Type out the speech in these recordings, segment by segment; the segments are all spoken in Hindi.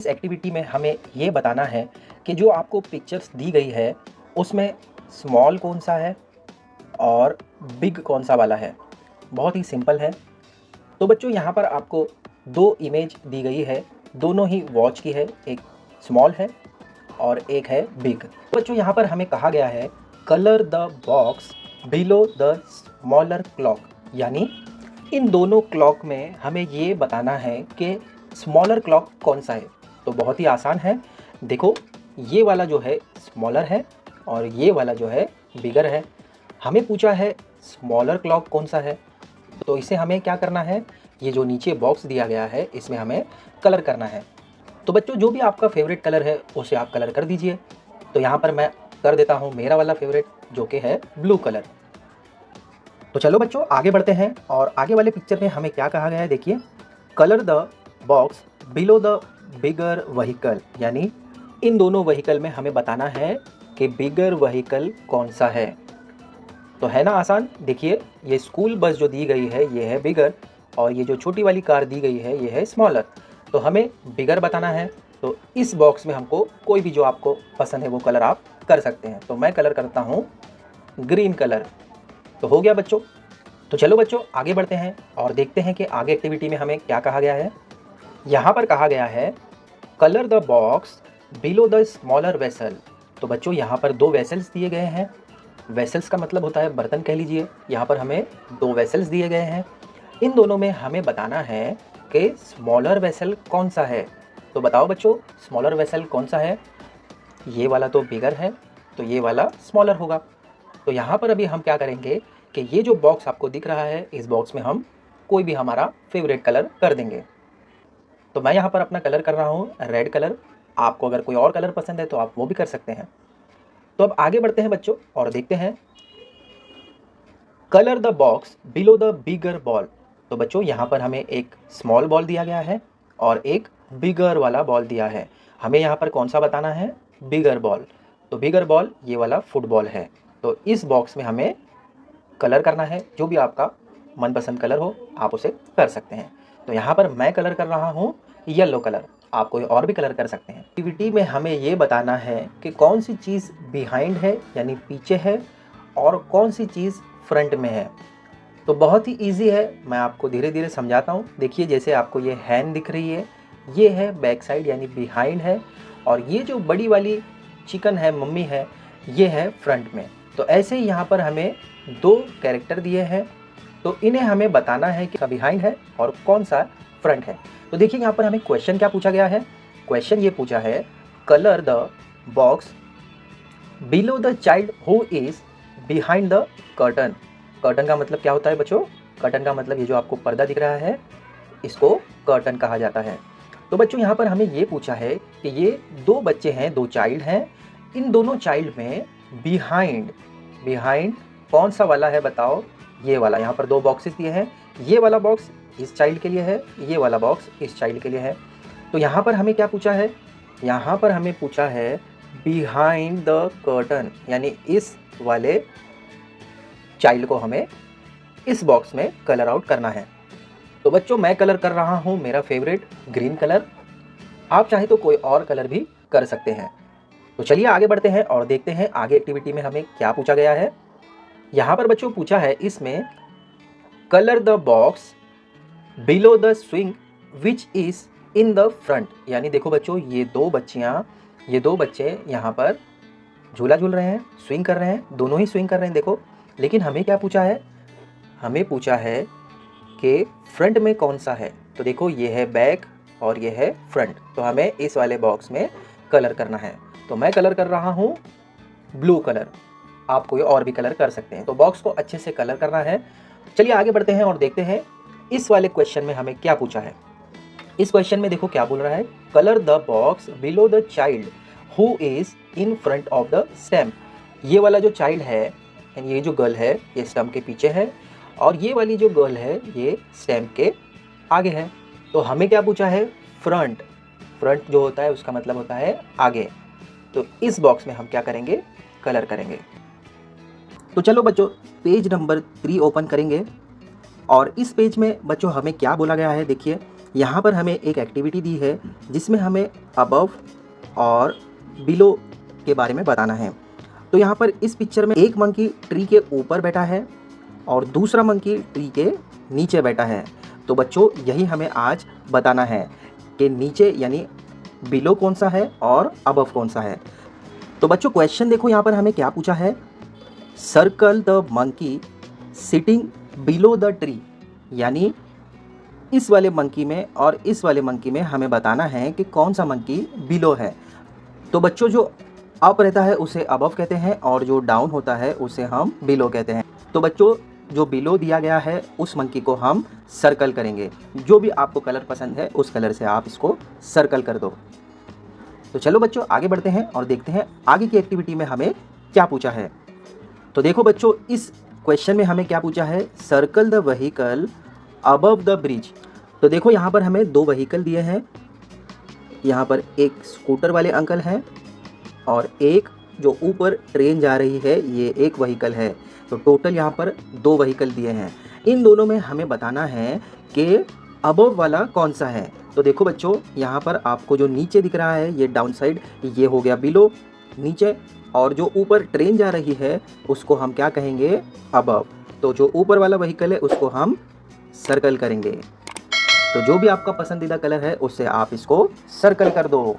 इस एक्टिविटी में हमें ये बताना है कि जो आपको पिक्चर्स दी गई है उसमें स्मॉल कौन सा है और बिग कौन सा वाला है। बहुत ही सिंपल है। तो बच्चों यहाँ पर आपको दो इमेज दी गई है, दोनों ही वॉच की है, एक स्मॉल है और एक है बिग। बच्चों यहाँ पर हमें कहा गया है colour the box below the smaller clock, यानी इन दोनों क्लॉक में हमें ये बताना है कि स्मॉलर क्लॉक कौन सा है। तो बहुत ही आसान है। देखो, ये वाला जो है स्मॉलर है और ये वाला जो है बिगर है। हमें पूछा है स्मॉलर क्लॉक कौन सा है, तो इसे हमें क्या करना है, ये जो नीचे बॉक्स दिया गया है इसमें हमें कलर करना है। तो बच्चों जो भी आपका फेवरेट कलर है उसे आप कलर कर दीजिए। तो यहाँ पर मैं कर देता हूँ मेरा वाला फेवरेट जो कि है ब्लू कलर। तो चलो बच्चों आगे बढ़ते हैं और आगे वाले पिक्चर में हमें क्या कहा गया है, देखिए colour the box below the bigger vehicle, यानी इन दोनों व्हीकल में हमें बताना है कि बिगर व्हीकल कौन सा है। तो है ना आसान। देखिए ये स्कूल बस जो दी गई है ये है बिगर और ये जो छोटी वाली कार दी गई है ये है स्मॉलर। तो हमें बिगर बताना है। तो इस बॉक्स में हमको कोई भी जो आपको पसंद है वो कलर आप कर सकते हैं। तो मैं कलर करता हूँ ग्रीन कलर। तो हो गया बच्चों। तो चलो बच्चों आगे बढ़ते हैं और देखते हैं कि आगे एक्टिविटी में हमें क्या कहा गया है। यहाँ पर कहा गया है colour the box below the smaller vessel. तो बच्चों यहाँ पर दो वेसल्स दिए गए हैं। वेसल्स का मतलब होता है बर्तन कह लीजिए। यहाँ पर हमें दो वेसल्स दिए गए हैं। इन दोनों में हमें बताना है कि स्मॉलर वेसल कौन सा है। तो बताओ बच्चों स्मॉलर वेसल कौन सा है। ये वाला तो बिगर है तो ये वाला स्मॉलर होगा। तो यहाँ पर अभी हम क्या करेंगे कि ये जो बॉक्स आपको दिख रहा है इस बॉक्स में हम कोई भी हमारा फेवरेट कलर कर देंगे। तो मैं यहाँ पर अपना कलर कर रहा हूँ रेड कलर। आपको अगर कोई और कलर पसंद है तो आप वो भी कर सकते हैं। तो अब आगे बढ़ते हैं बच्चों और देखते हैं colour the box below the bigger ball. तो बच्चों यहाँ पर हमें एक स्मॉल बॉल दिया गया है और एक बिगर वाला बॉल दिया है। हमें यहाँ पर कौन सा बताना है, बिगर बॉल। तो बिगर बॉल ये वाला फुटबॉल है। तो इस बॉक्स में हमें कलर करना है। जो भी आपका मनपसंद कलर हो आप उसे कर सकते हैं। तो यहाँ पर मैं कलर कर रहा हूँ येलो कलर। आप कोई और भी कलर कर सकते हैं। एक्टिविटी में हमें ये बताना है कि कौन सी चीज़ बिहाइंड है यानी पीछे है और कौन सी चीज़ फ्रंट में है। तो बहुत ही इजी है, मैं आपको धीरे धीरे समझाता हूँ। देखिए जैसे आपको ये हैंड दिख रही है ये है बैक साइड यानी बिहाइंड है और ये जो बड़ी वाली चिकन है मम्मी है ये है फ्रंट में। तो ऐसे ही यहाँ पर हमें दो कैरेक्टर दिए हैं तो इन्हें हमें बताना है कि बिहाइंड है और कौन सा फ्रंट है। तो देखिए यहाँ पर हमें क्वेश्चन क्या पूछा गया है। क्वेश्चन ये पूछा है colour the box below the child who is behind the curtain. Curtain का मतलब क्या होता है बच्चों, कर्टन का मतलब ये जो आपको पर्दा दिख रहा है इसको कर्टन कहा जाता है। तो बच्चों यहाँ पर हमें ये पूछा है कि ये दो बच्चे हैं, दो चाइल्ड हैं, इन दोनों चाइल्ड में बिहाइंड बिहाइंड कौन सा वाला है बताओ। ये वाला। यहाँ पर दो बॉक्सेस दिए हैं, ये वाला बॉक्स इस चाइल्ड के लिए है, ये वाला बॉक्स इस चाइल्ड के लिए है। तो यहाँ पर हमें क्या पूछा है, यहाँ पर हमें पूछा है बिहाइंड द कर्टन, यानी इस वाले चाइल्ड को हमें इस बॉक्स में कलर आउट करना है। तो बच्चों मैं कलर कर रहा हूँ मेरा फेवरेट ग्रीन कलर। आप चाहे तो कोई और कलर भी कर सकते हैं। तो चलिए आगे बढ़ते हैं और देखते हैं आगे एक्टिविटी में हमें क्या पूछा गया है। यहाँ पर बच्चों पूछा है इसमें colour the box below the swing which is in the front. यानी देखो बच्चों ये दो बच्चे यहाँ पर झूला झूल रहे हैं, स्विंग कर रहे हैं, दोनों ही स्विंग कर रहे हैं देखो। लेकिन हमें क्या पूछा है, हमें पूछा है कि फ्रंट में कौन सा है। तो देखो ये है बैक और ये है फ्रंट। तो हमें इस वाले बॉक्स में कलर करना है। तो मैं कलर कर रहा हूँ ब्लू कलर। आप कोई और भी कलर कर सकते हैं। तो बॉक्स को अच्छे से कलर करना है। चलिए आगे बढ़ते हैं और देखते हैं इस वाले क्वेश्चन में हमें क्या पूछा है। इस क्वेश्चन में देखो क्या बोल रहा है, colour the box below the child who is in front of the stamp. ये वाला जो चाइल्ड है, ये जो गर्ल है ये स्टैम्प के पीछे है और ये वाली जो गर्ल है ये स्टैम्प के आगे है। तो हमें क्या पूछा है, फ्रंट। फ्रंट जो होता है उसका मतलब होता है आगे। तो इस बॉक्स में हम क्या करेंगे, कलर करेंगे। तो चलो बच्चों पेज नंबर 3 ओपन करेंगे और इस पेज में बच्चों हमें क्या बोला गया है। देखिए यहाँ पर हमें एक एक्टिविटी दी है जिसमें हमें अबव और बिलो के बारे में बताना है। तो यहाँ पर इस पिक्चर में एक मंकी ट्री के ऊपर बैठा है और दूसरा मंकी ट्री के नीचे बैठा है। तो बच्चों यही हमें आज बताना है कि नीचे यानी बिलो कौन सा है और अबव कौन सा है। तो बच्चों क्वेश्चन देखो यहाँ पर हमें क्या पूछा है, circle the monkey sitting below the tree, यानी इस वाले मंकी में और इस वाले मंकी में हमें बताना है कि कौन सा मंकी बिलो है। तो बच्चों जो अप रहता है उसे अबव कहते हैं और जो डाउन होता है उसे हम बिलो कहते हैं। तो बच्चों जो बिलो दिया गया है उस मंकी को हम सर्कल करेंगे। जो भी आपको कलर पसंद है उस कलर से आप इसको सर्कल कर दो। तो चलो बच्चों आगे बढ़ते हैं और देखते हैं आगे की एक्टिविटी में हमें क्या पूछा है। तो देखो बच्चों इस क्वेश्चन में हमें क्या पूछा है, circle the vehicle above the bridge. तो देखो यहाँ पर हमें दो व्हीकल दिए हैं। यहाँ पर एक स्कूटर वाले अंकल हैं और एक जो ऊपर ट्रेन जा रही है ये एक व्हीकल है। तो टोटल यहाँ पर दो व्हीकल दिए हैं। इन दोनों में हमें बताना है कि अबव वाला कौन सा है। तो देखो बच्चों यहाँ पर आपको जो नीचे दिख रहा है ये डाउन साइड, ये हो गया बिलो नीचे, और जो ऊपर ट्रेन जा रही है उसको हम क्या कहेंगे, अबव। तो जो ऊपर वाला व्हीकल है उसको हम सर्कल करेंगे। तो जो भी आपका पसंदीदा कलर है उससे आप इसको सर्कल कर दो।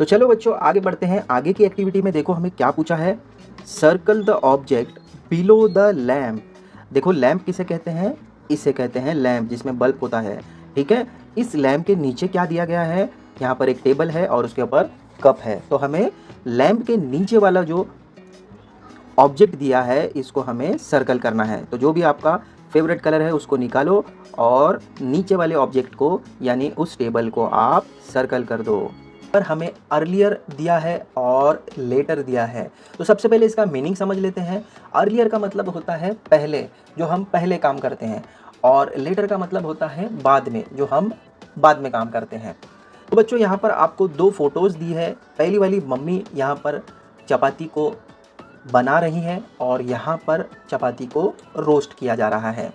तो चलो बच्चों आगे बढ़ते हैं। आगे की एक्टिविटी में देखो हमें क्या पूछा है, circle the object below the lamp. देखो लैम्प किसे कहते हैं, इसे कहते हैं लैम्प जिसमें बल्ब होता है, ठीक है। इस लैम्प के नीचे क्या दिया गया है, यहाँ पर एक टेबल है और उसके ऊपर कप है। तो हमें लैम्प के नीचे वाला जो ऑब्जेक्ट दिया है इसको हमें सर्कल करना है। तो जो भी आपका फेवरेट कलर है उसको निकालो और नीचे वाले ऑब्जेक्ट को यानी उस टेबल को आप सर्कल कर दो। पर हमें अर्लियर दिया है और लेटर दिया है। तो सबसे पहले इसका मीनिंग समझ लेते हैं। अर्लियर का मतलब होता है पहले, जो हम पहले काम करते हैं, और लेटर का मतलब होता है बाद में, जो हम बाद में काम करते हैं। तो बच्चों यहाँ पर आपको दो फोटोज़ दी है। पहली वाली मम्मी यहाँ पर चपाती को बना रही है और यहाँ पर चपाती को रोस्ट किया जा रहा है।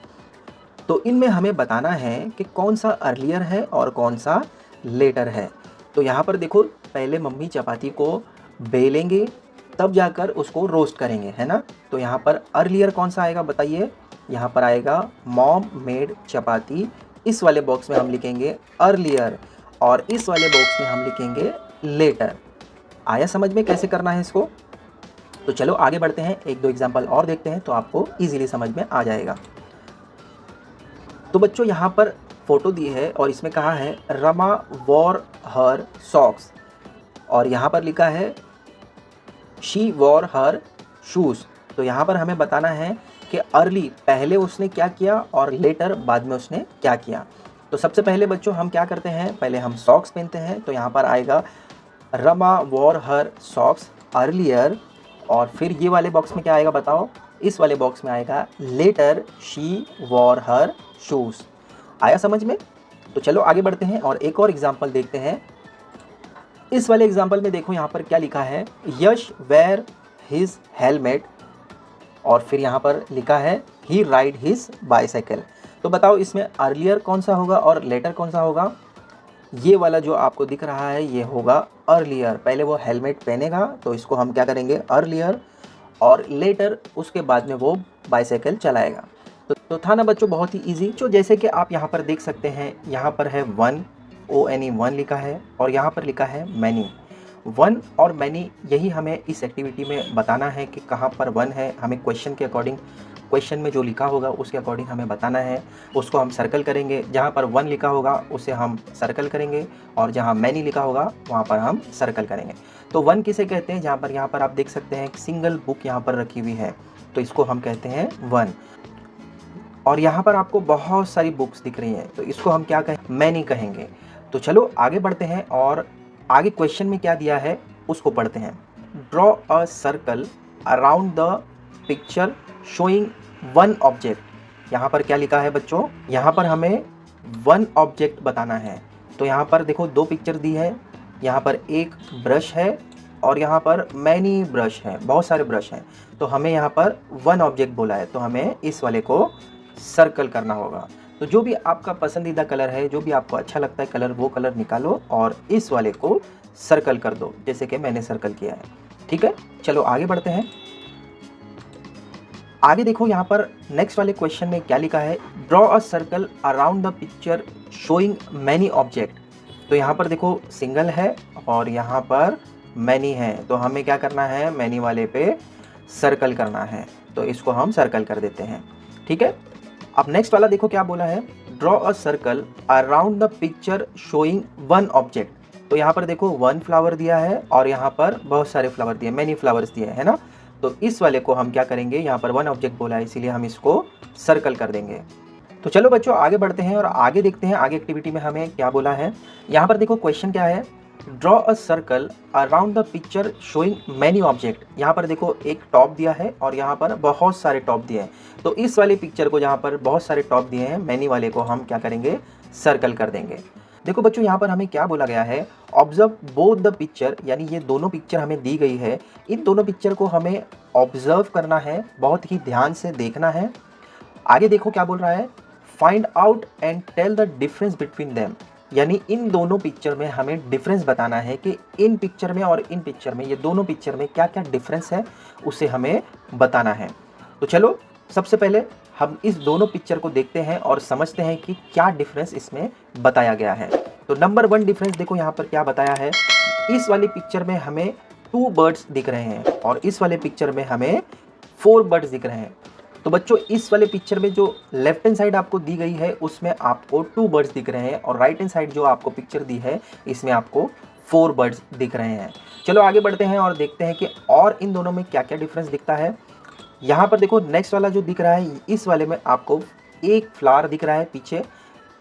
तो इनमें हमें बताना है कि कौन सा अर्लियर है और कौन सा लेटर है। तो यहाँ पर देखो पहले मम्मी चपाती को बेलेंगे तब जाकर उसको रोस्ट करेंगे, है ना। तो यहाँ पर अर्लियर कौन सा आएगा बताइए, यहाँ पर आएगा मॉम मेड चपाती। इस वाले बॉक्स में हम लिखेंगे अर्लियर और इस वाले बॉक्स में हम लिखेंगे लेटर। आया समझ में कैसे करना है इसको। तो चलो आगे बढ़ते हैं, एक दो एग्जाम्पल और देखते हैं तो आपको इजीली समझ में आ जाएगा। तो बच्चों यहाँ पर फोटो दी है और इसमें कहा है रमा वॉर हर सॉक्स, और यहाँ पर लिखा है शी वॉर हर शूज़। तो यहाँ पर हमें बताना है कि अर्ली पहले उसने क्या किया और लेटर बाद में उसने क्या किया। तो सबसे पहले बच्चों हम क्या करते हैं, पहले हम सॉक्स पहनते हैं। तो यहाँ पर आएगा रमा वॉर हर सॉक्स अर्लियर, और फिर ये वाले बॉक्स में क्या आएगा बताओ, इस वाले बॉक्स में आएगा letter she wore her shoes. आया समझ में। तो चलो आगे बढ़ते हैं और एक और एग्जाम्पल देखते हैं। इस वाले एग्जाम्पल में देखो यहाँ पर क्या लिखा है, यश वेयर हिज हेलमेट, और फिर यहाँ पर लिखा है ही राइड हिज बाइसाइकिल। तो बताओ इसमें अर्लियर कौन सा होगा और लेटर कौन सा होगा। ये वाला जो आपको दिख रहा है ये होगा अर्लियर। पहले वो हेलमेट पहनेगा तो इसको हम क्या करेंगे अर्लियर, और लेटर उसके बाद में वो बाइसाइकिल चलाएगा। तो था ना बच्चों बहुत ही इजी। जो जैसे कि आप यहाँ पर देख सकते हैं, यहाँ पर है वन, ONE 1 लिखा है, और यहाँ पर लिखा है मैनी। वन और मैनी यही हमें इस एक्टिविटी में बताना है कि कहाँ पर वन है। हमें क्वेश्चन के अकॉर्डिंग, क्वेश्चन में जो लिखा होगा उसके अकॉर्डिंग हमें बताना है, उसको हम सर्कल करेंगे। जहाँ पर वन लिखा होगा उसे हम सर्कल करेंगे और जहाँ मैनी लिखा होगा वहाँ पर हम सर्कल करेंगे। तो वन किसे कहते हैं, जहाँ पर यहाँ पर आप देख सकते हैं एक सिंगल बुक यहाँ पर रखी हुई है तो इसको हम कहते हैं वन। और यहाँ पर आपको बहुत सारी बुक्स दिख रही हैं तो इसको हम क्या कहें, मैनी कहेंगे। तो चलो आगे बढ़ते हैं और आगे क्वेश्चन में क्या दिया है उसको पढ़ते हैं। Draw a circle around the picture showing one object. यहाँ पर क्या लिखा है बच्चों, यहाँ पर हमें वन ऑब्जेक्ट बताना है। तो यहाँ पर देखो दो पिक्चर दी है, यहाँ पर एक ब्रश है और यहाँ पर मैनी ब्रश है, बहुत सारे ब्रश हैं। तो हमें यहाँ पर वन ऑब्जेक्ट बोला है तो हमें इस वाले को सर्कल करना होगा। तो जो भी आपका पसंदीदा कलर है, जो भी आपको अच्छा लगता है कलर, वो कलर निकालो और इस वाले को सर्कल कर दो, जैसे कि मैंने सर्कल किया है। ठीक है, चलो आगे बढ़ते हैं। आगे देखो यहाँ पर नेक्स्ट वाले क्वेश्चन में क्या लिखा है, draw a circle around the picture showing many object. तो यहाँ पर देखो सिंगल है और यहाँ पर मैनी है, तो हमें क्या करना है, मैनी वाले पे सर्कल करना है, तो इसको हम सर्कल कर देते हैं। ठीक है, अब नेक्स्ट वाला देखो क्या बोला है, draw a circle around the picture showing one object. तो यहाँ पर देखो वन फ्लावर दिया है और यहाँ पर बहुत सारे फ्लावर दिए, मैनी फ्लावर्स दिए है ना। तो इस वाले को हम क्या करेंगे, यहाँ पर वन ऑब्जेक्ट बोला है इसीलिए हम इसको सर्कल कर देंगे। तो चलो बच्चों आगे बढ़ते हैं और आगे देखते हैं आगे एक्टिविटी में हमें क्या बोला है। यहाँ पर देखो क्वेश्चन क्या है, draw a circle around the picture showing many object. यहाँ पर देखो एक टॉप दिया है और यहाँ पर बहुत सारे टॉप दिए हैं, तो इस वाले पिक्चर को जहाँ पर बहुत सारे टॉप दिए हैं, मैनी वाले को हम क्या करेंगे, सर्कल कर देंगे। देखो बच्चों यहाँ पर हमें क्या बोला गया है, ऑब्जर्व बोथ द पिक्चर, यानी ये दोनों पिक्चर हमें दी गई है, इन दोनों पिक्चर को हमें ऑब्जर्व करना है, बहुत ही ध्यान से देखना है। आगे देखो क्या बोल रहा है, find out and tell the difference between them, यानी इन दोनों पिक्चर में हमें डिफरेंस बताना है कि इन पिक्चर में और इन पिक्चर में, ये दोनों पिक्चर में क्या क्या डिफरेंस है उसे हमें बताना है। तो चलो सबसे पहले हम इस दोनों पिक्चर को देखते हैं और समझते हैं कि क्या डिफरेंस इसमें बताया गया है। तो नंबर 1 डिफरेंस देखो यहाँ पर क्या बताया है, इस वाली पिक्चर में हमें 2 बर्ड्स दिख रहे हैं और इस वाले पिक्चर में हमें 4 बर्ड्स दिख रहे हैं। तो बच्चों इस वाले पिक्चर में जो लेफ्ट हैंड साइड आपको दी गई है उसमें आपको 2 बर्ड्स दिख रहे हैं और राइट हैंड साइड जो आपको पिक्चर दी है इसमें आपको 4 बर्ड्स दिख रहे हैं। चलो आगे बढ़ते हैं और देखते हैं कि और इन दोनों में क्या क्या डिफरेंस दिखता है। यहाँ पर देखो नेक्स्ट वाला जो दिख रहा है, इस वाले में आपको एक फ्लावर दिख रहा है पीछे,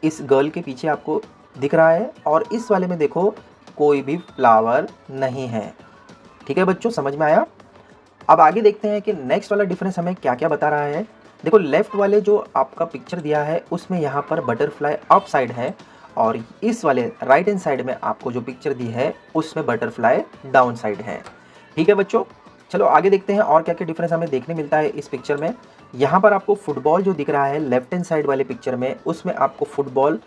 इस गर्ल के पीछे आपको दिख रहा है, और इस वाले में देखो कोई भी फ्लावर नहीं है। ठीक है बच्चों, समझ में आया। अब आगे देखते हैं कि नेक्स्ट वाला डिफरेंस हमें क्या क्या बता रहा है। देखो लेफ्ट वाले जो आपका पिक्चर दिया है उसमें यहाँ पर बटरफ्लाई अप साइड है और इस वाले राइट हैंड साइड में आपको जो पिक्चर दी है उसमें बटरफ्लाई डाउन साइड है। ठीक है बच्चों, चलो आगे देखते हैं और क्या क्या डिफरेंस हमें देखने मिलता है इस पिक्चर में। यहाँ पर आपको फुटबॉल जो दिख रहा है लेफ्ट हैंड साइड वाले पिक्चर में, उसमें आपको फुटबॉल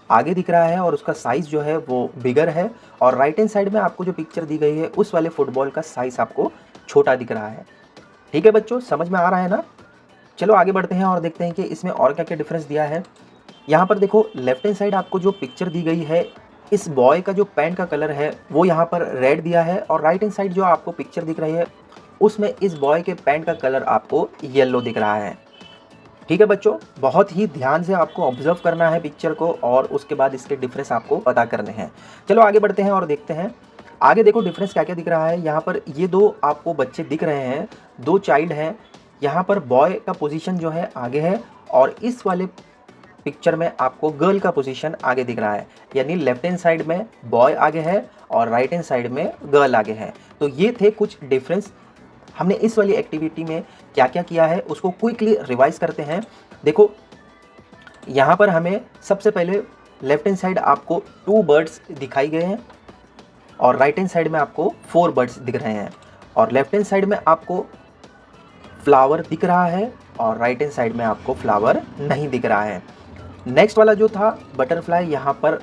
आगे दिख रहा है और उसका साइज़ जो है वो बिगर है, और राइट हैंड साइड में आपको जो पिक्चर दी गई है उस वाले फुटबॉल का साइज़ आपको छोटा दिख रहा है। ठीक है बच्चों, समझ में आ रहा है ना। चलो आगे बढ़ते हैं और देखते हैं कि इसमें और क्या क्या डिफरेंस दिया है। यहाँ पर देखो लेफ्ट हैंड साइड आपको जो पिक्चर दी गई है, इस बॉय का जो पैंट का कलर है वो यहाँ पर रेड दिया है, और राइट हैंड साइड जो आपको पिक्चर दिख रही है उसमें इस बॉय के पैंट का कलर आपको येलो दिख रहा है। ठीक है बच्चों, बहुत ही ध्यान से आपको ऑब्जर्व करना है पिक्चर को और उसके बाद इसके डिफरेंस आपको पता करने हैं। चलो आगे बढ़ते हैं और देखते हैं। आगे देखो डिफरेंस क्या क्या दिख रहा है। यहाँ पर ये 2 आपको बच्चे दिख रहे हैं, 2 चाइल्ड हैं। यहाँ पर बॉय का पोजीशन जो है आगे है और इस वाले पिक्चर में आपको गर्ल का पोजीशन आगे दिख रहा है, यानी लेफ्ट हैंड साइड में बॉय आगे है और राइट हैंड साइड में गर्ल आगे है। तो ये थे कुछ डिफरेंस। हमने इस वाली एक्टिविटी में क्या क्या किया है उसको क्विकली रिवाइज करते हैं। देखो यहाँ पर हमें सबसे पहले लेफ्ट हैंड साइड आपको 2 बर्ड्स दिखाई गए हैं और राइट हैंड साइड में आपको 4 बर्ड्स दिख रहे हैं, और लेफ्ट हैंड साइड में आपको फ्लावर दिख रहा है और राइट हैंड साइड में आपको फ्लावर नहीं दिख रहा है। नेक्स्ट वाला जो था बटरफ्लाई, यहाँ पर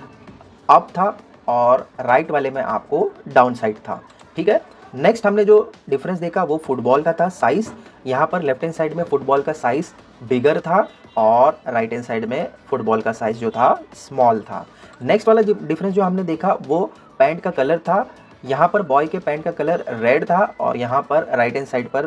अप था और राइट वाले में आपको डाउन साइड था। ठीक है, नेक्स्ट हमने जो डिफरेंस देखा वो फुटबॉल का था साइज़। यहाँ पर लेफ्ट हैंड साइड में फुटबॉल का साइज़ बिगर था और राइट हैंड साइड में फुटबॉल का साइज़ जो था स्मॉल था। नेक्स्ट वाला डिफरेंस जो हमने देखा वो पैंट का कलर था। यहाँ पर बॉय के पैंट का कलर रेड था और यहाँ पर राइट हैंड साइड पर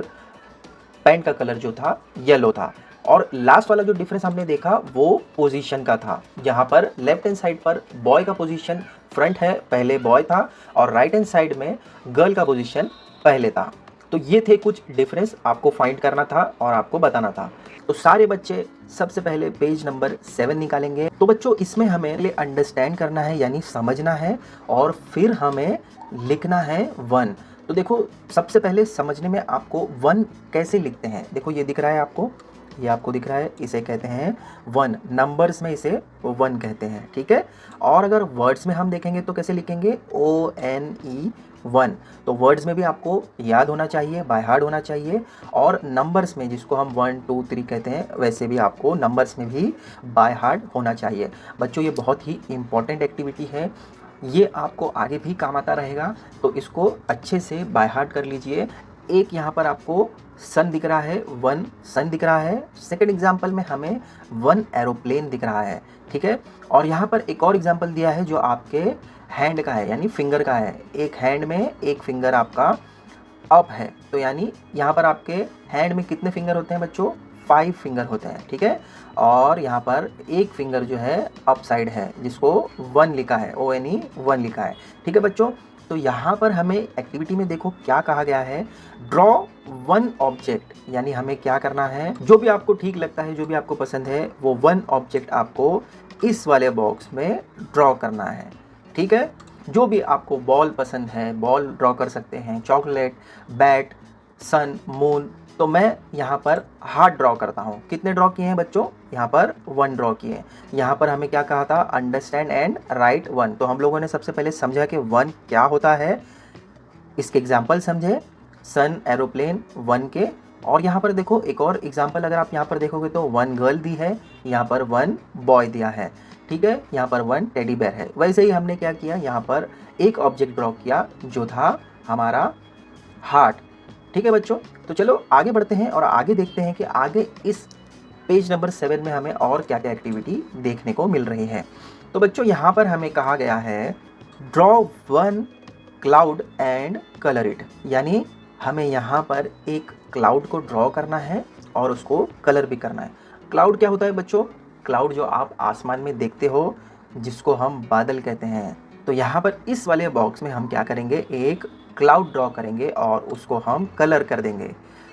पैंट का कलर जो था येलो था। और लास्ट वाला जो डिफरेंस हमने देखा वो पोजीशन का था। यहाँ पर लेफ्ट हैंड साइड पर बॉय का पोजीशन फ्रंट है, पहले बॉय था, और राइट हैंड साइड में गर्ल का पोजीशन पहले था। तो ये थे कुछ डिफरेंस आपको फाइंड करना था और आपको बताना था। तो सारे बच्चे सबसे पहले पेज नंबर 7 निकालेंगे। तो बच्चों इसमें हमें अंडरस्टैंड करना है यानी समझना है, और फिर हमें लिखना है 1। तो देखो सबसे पहले समझने में आपको 1 कैसे लिखते हैं। देखो ये दिख रहा है आपको, ये आपको दिख रहा है, इसे कहते हैं वन, नंबर्स में इसे वन कहते हैं, ठीक है। और अगर वर्ड्स में हम देखेंगे तो कैसे लिखेंगे, ONE, वन। तो वर्ड्स में भी आपको याद होना चाहिए, बाय हार्ट होना चाहिए। और नंबर्स में जिसको हम 1 2 3 कहते हैं, वैसे भी आपको नंबर्स में भी बाय हार्ट होना चाहिए। बच्चों, ये बहुत ही इंपॉर्टेंट एक्टिविटी है, ये आपको आगे भी काम आता रहेगा, तो इसको अच्छे से बाय हार्ट कर लीजिए। एक यहाँ पर आपको सन दिख रहा है, वन सन दिख रहा है। सेकंड एग्जांपल में हमें वन एरोप्लेन दिख रहा है, ठीक है। और यहाँ पर एक और एग्जांपल दिया है जो आपके हैंड का है, यानी फिंगर का है। एक हैंड में एक फिंगर आपका अप है, तो यानी यहाँ पर आपके हैंड में कितने फिंगर होते हैं बच्चों, 5 फिंगर होते हैं, ठीक है। और यहाँ पर एक फिंगर जो है अप साइड है, जिसको वन लिखा है, ONE, वन लिखा है, ठीक है बच्चों। तो यहाँ पर हमें एक्टिविटी में देखो क्या कहा गया है, ड्रॉ वन ऑब्जेक्ट, यानी हमें क्या करना है, जो भी आपको ठीक लगता है, जो भी आपको पसंद है, वो वन ऑब्जेक्ट आपको इस वाले बॉक्स में ड्रॉ करना है, ठीक है। जो भी आपको बॉल पसंद है, बॉल ड्रॉ कर सकते हैं, चॉकलेट, बैट, सन, मून। तो मैं यहाँ पर हार्ट ड्रॉ करता हूँ। कितने ड्रॉ किए हैं बच्चों, यहाँ पर 1 ड्रॉ किए हैं। यहाँ पर हमें क्या कहा था, अंडरस्टैंड एंड राइट वन। तो हम लोगों ने सबसे पहले समझा कि वन क्या होता है, इसके एग्जाम्पल समझे, सन, एरोप्लेन, वन के। और यहाँ पर देखो एक और एग्जाम्पल, अगर आप यहाँ पर देखोगे तो 1 गर्ल दी है, यहाँ पर 1 बॉय दिया है, ठीक है। यहाँ पर 1 टेडी बेयर है। वैसे ही हमने क्या किया, यहाँ पर एक ऑब्जेक्ट ड्रॉ किया जो था हमारा हार्ट, ठीक है बच्चों। तो चलो आगे बढ़ते हैं और आगे देखते हैं कि आगे इस पेज नंबर 7 में हमें और क्या क्या एक्टिविटी देखने को मिल रही है। तो बच्चों, यहाँ पर हमें कहा गया है draw one cloud and colour it, यानी हमें यहाँ पर एक क्लाउड को ड्रॉ करना है और उसको कलर भी करना है। क्लाउड क्या होता है बच्चों, क्लाउड जो आप आसमान में देखते हो, जिसको हम बादल कहते हैं। तो यहाँ पर इस वाले बॉक्स में हम क्या करेंगे, एक क्लाउड ड्रॉ करेंगे और उसको हम कलर कर देंगे।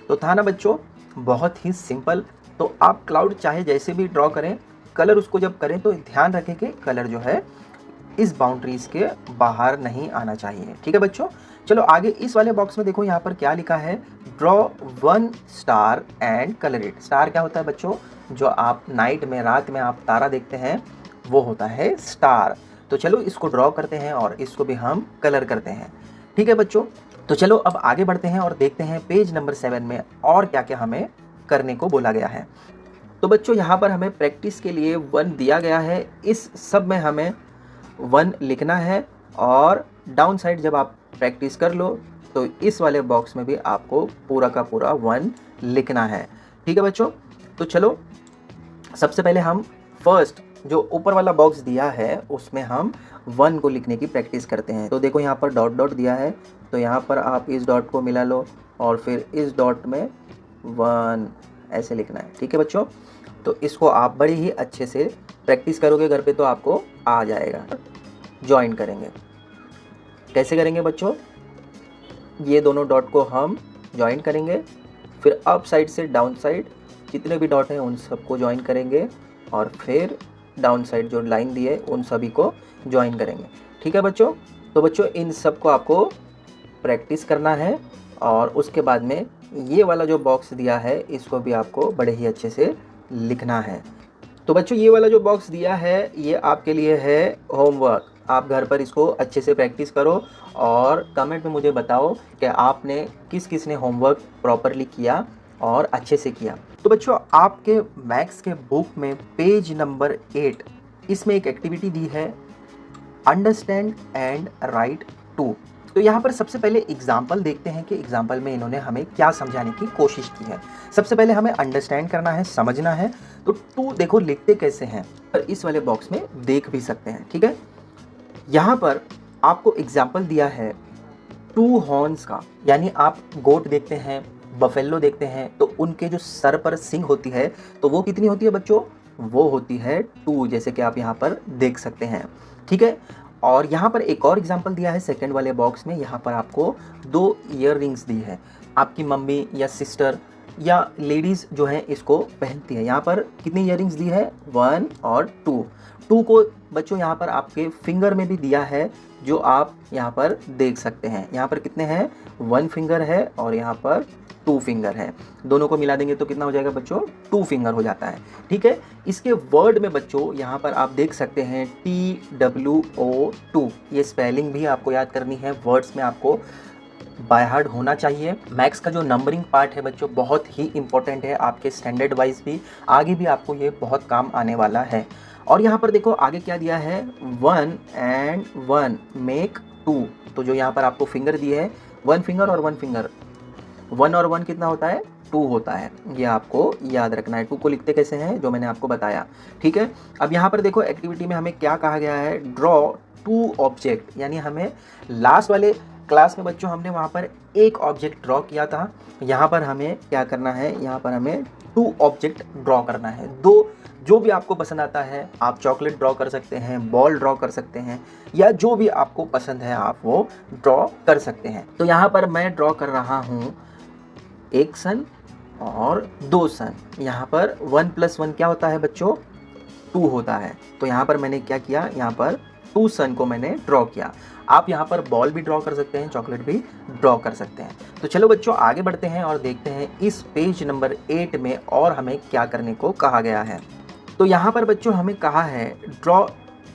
तो था ना बच्चों, बहुत ही सिंपल। तो आप क्लाउड चाहे जैसे भी ड्रॉ करें, कलर उसको जब करें तो ध्यान रखें कि कलर जो है इस बाउंड्रीज के बाहर नहीं आना चाहिए, ठीक है बच्चों। चलो आगे इस वाले बॉक्स में देखो, यहाँ पर क्या लिखा है, draw one star and colour it. Star क्या होता है बच्चों, जो आप नाइट में, रात में आप तारा देखते हैं, वो होता है स्टार। तो चलो इसको ड्रॉ करते हैं और इसको भी हम कलर करते हैं, ठीक है बच्चों। तो चलो अब आगे बढ़ते हैं और देखते हैं पेज नंबर 7 में और क्या क्या हमें करने को बोला गया है। तो बच्चों, यहाँ पर हमें प्रैक्टिस के लिए 1 दिया गया है। इस सब में हमें 1 लिखना है और डाउन साइड जब आप प्रैक्टिस कर लो तो इस वाले बॉक्स में भी आपको पूरा का पूरा 1 लिखना है, ठीक है बच्चों। तो चलो सबसे पहले हम फर्स्ट जो ऊपर वाला बॉक्स दिया है उसमें हम 1 को लिखने की प्रैक्टिस करते हैं। तो देखो यहाँ पर डॉट डॉट दिया है, तो यहाँ पर आप इस डॉट को मिला लो और फिर इस डॉट में 1 ऐसे लिखना है, ठीक है बच्चों। तो इसको आप बड़े ही अच्छे से प्रैक्टिस करोगे घर पे तो आपको आ जाएगा। ज्वाइन करेंगे, कैसे करेंगे बच्चों, ये दोनों डॉट को हम ज्वाइन करेंगे, फिर अप साइड से डाउन साइड जितने भी डॉट हैं उन सबको ज्वाइन करेंगे और फिर डाउन साइड जो लाइन दी है उन सभी को ज्वाइन करेंगे, ठीक है बच्चों। तो बच्चों इन सब को आपको प्रैक्टिस करना है और उसके बाद में ये वाला जो बॉक्स दिया है इसको भी आपको बड़े ही अच्छे से लिखना है। तो बच्चों ये वाला जो बॉक्स दिया है ये आपके लिए है होमवर्क। आप घर पर इसको अच्छे से प्रैक्टिस करो और कमेंट में मुझे बताओ कि आपने किस किस ने होमवर्क प्रॉपरली किया और अच्छे से किया। तो बच्चों आपके मैथ्स के बुक में पेज नंबर 8 इसमें एक एक्टिविटी दी है, अंडरस्टैंड एंड राइट टू। तो यहाँ पर सबसे पहले एग्जाम्पल देखते हैं कि एग्जाम्पल में इन्होंने हमें क्या समझाने की कोशिश की है। सबसे पहले हमें अंडरस्टैंड करना है, समझना है। तो टू देखो लिखते कैसे हैं, पर इस वाले बॉक्स में देख भी सकते हैं, ठीक है। यहाँ पर आपको एग्जाम्पल दिया है 2 हॉर्न्स का, यानी आप गोट देखते हैं, बफेलो देखते हैं, तो उनके जो सर पर सिंग होती है तो वो कितनी होती है बच्चों, वो होती है 2, जैसे कि आप यहाँ पर देख सकते हैं, ठीक है। और यहाँ पर एक और एग्जांपल दिया है सेकंड वाले बॉक्स में, यहाँ पर आपको 2 ईयररिंग्स दी है। आपकी मम्मी या सिस्टर या लेडीज़ जो है इसको पहनती है। यहाँ पर कितनी ईयररिंग्स दी है, 1 और 2। टू को बच्चों यहाँ पर आपके फिंगर में भी दिया है, जो आप यहाँ पर देख सकते हैं। यहाँ पर कितने हैं, 1 फिंगर है और यहाँ पर 2 फिंगर है। दोनों को मिला देंगे तो कितना हो जाएगा बच्चों, 2 फिंगर हो जाता है। ठीक है, इसके वर्ड में बच्चों यहाँ पर आप देख सकते हैं TWO2। ये स्पेलिंग भी आपको याद करनी है, वर्ड्स में आपको बाय हार्ट होना चाहिए। मैथ्स का जो नंबरिंग पार्ट है बच्चों बहुत ही इंपॉर्टेंट है, आपके स्टैंडर्ड वाइज भी आगे भी आपको ये बहुत काम आने वाला है। और यहाँ पर देखो आगे क्या दिया है, 1 and 1 make 2। तो जो यहाँ पर आपको फिंगर दिए है, 1 फिंगर और 1 फिंगर, 1 और 1 कितना होता है, 2 होता है। ये आपको याद रखना है। 2 को लिखते कैसे हैं, जो मैंने आपको बताया। ठीक है, अब यहाँ पर देखो एक्टिविटी में हमें क्या कहा गया है, ड्रॉ 2 ऑब्जेक्ट। यानी हमें लास्ट वाले क्लास में बच्चों हमने वहाँ पर एक ऑब्जेक्ट ड्रॉ किया था, यहाँ पर हमें क्या करना है, यहाँ पर हमें 2 ऑब्जेक्ट ड्रॉ करना है। 2 जो भी आपको पसंद आता है, आप चॉकलेट ड्रॉ कर सकते हैं, बॉल ड्रॉ कर सकते हैं, या जो भी आपको पसंद है आप वो ड्रॉ कर सकते हैं। तो यहाँ पर मैं ड्रॉ कर रहा हूँ 1 सन और 2 सन। यहाँ पर 1 + 1 क्या होता है बच्चों, 2 होता है। तो यहाँ पर मैंने क्या किया, यहाँ पर 2 सन को मैंने ड्रॉ किया। आप यहाँ पर बॉल भी ड्रॉ कर सकते हैं, चॉकलेट भी ड्रॉ कर सकते हैं। तो चलो बच्चों आगे बढ़ते हैं और देखते हैं इस पेज नंबर 8 में और हमें क्या करने को कहा गया है। तो यहाँ पर बच्चों हमें कहा है ड्रॉ